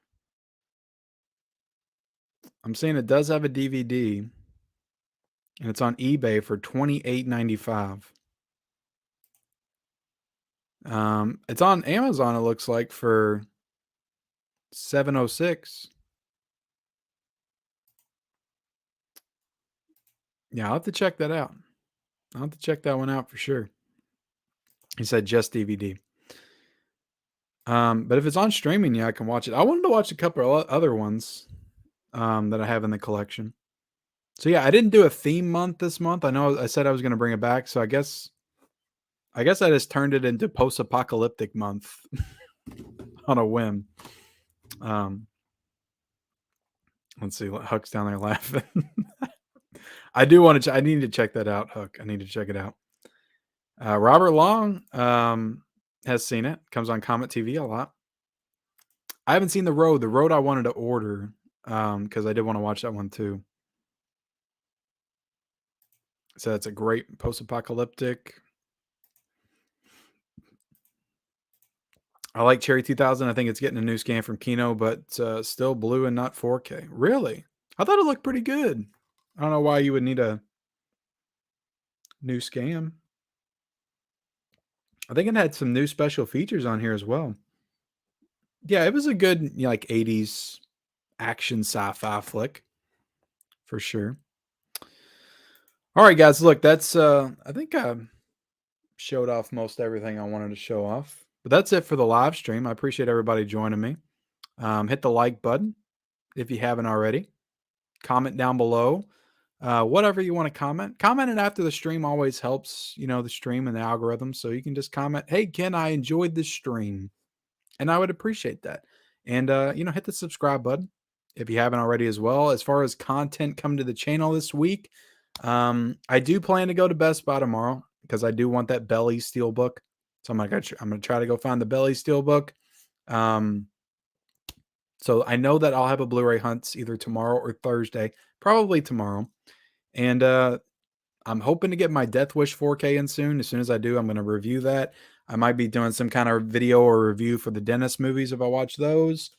I'm saying it does have a DVD, and it's on eBay for $28.95. It's on Amazon. It looks like for $706. Yeah, I'll have to check that out. I'll have to check that one out for sure. He said just DVD. But if it's on streaming, yeah, I can watch it. I wanted to watch a couple of other ones that I have in the collection. So yeah, I didn't do a theme month this month. I know I said I was going to bring it back, so I guess I just turned it into post-apocalyptic month on a whim. Let's see, Huck's down there laughing. I do want to. I need to check that out, Huck. I need to check it out. Robert Long has seen it. Comes on Comet TV a lot. I haven't seen The Road. The Road I wanted to order because I did want to watch that one too. So it's a great post-apocalyptic. I like Cherry 2000. I think it's getting a new scan from Kino, but still blue and not 4K. Really? I thought it looked pretty good. I don't know why you would need a new scan. I think it had some new special features on here as well. Yeah, it was a good like 80s action sci-fi flick for sure. All right, guys, look, that's I think I showed off most everything I wanted to show off. But that's it for the live stream. I appreciate everybody joining me. Hit the like button if you haven't already. Comment down below. Whatever you want to comment. Commenting after the stream always helps, the stream and the algorithm. So you can just comment, "Hey, Ken, I enjoyed this stream." And I would appreciate that. And hit the subscribe button if you haven't already as well. As far as content coming to the channel this week, I do plan to go to Best Buy tomorrow because I do want that Belly Steelbook. So I'm gonna try to go find the Belly Steelbook. So I know that I'll have a Blu-ray hunt either tomorrow or Thursday, probably tomorrow. And I'm hoping to get my Death Wish 4K in soon. As soon as I do, I'm going to review that. I might be doing some kind of video or review for the Dennis movies if I watch those.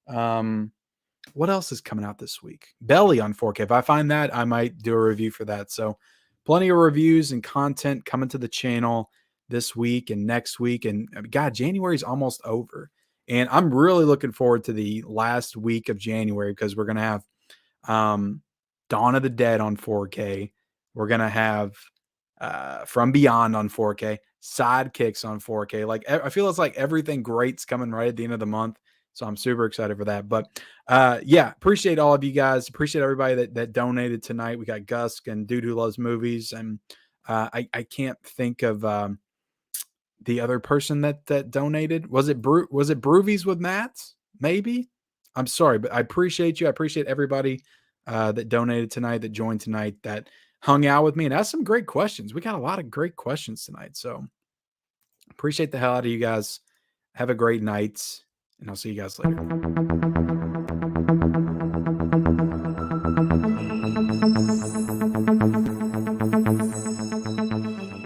What else is coming out this week? Belly on 4K. If I find that, I might do a review for that. So plenty of reviews and content coming to the channel this week and next week. And God, January is almost over. And I'm really looking forward to the last week of January because we're going to have Dawn of the Dead on 4K. We're going to have From Beyond on 4K, Sidekicks on 4K. Like, I feel it's like everything great's coming right at the end of the month. So I'm super excited for that. But yeah, appreciate all of you guys. Appreciate everybody that donated tonight. We got Gus and Dude Who Loves Movies, and I can't think of the other person that donated. Was it Broovies with Mats? Maybe. I'm sorry, but I appreciate you. I appreciate everybody that donated tonight, that joined tonight, that hung out with me and asked some great questions. We got a lot of great questions tonight. So appreciate the hell out of you guys. Have a great night, and I'll see you guys later.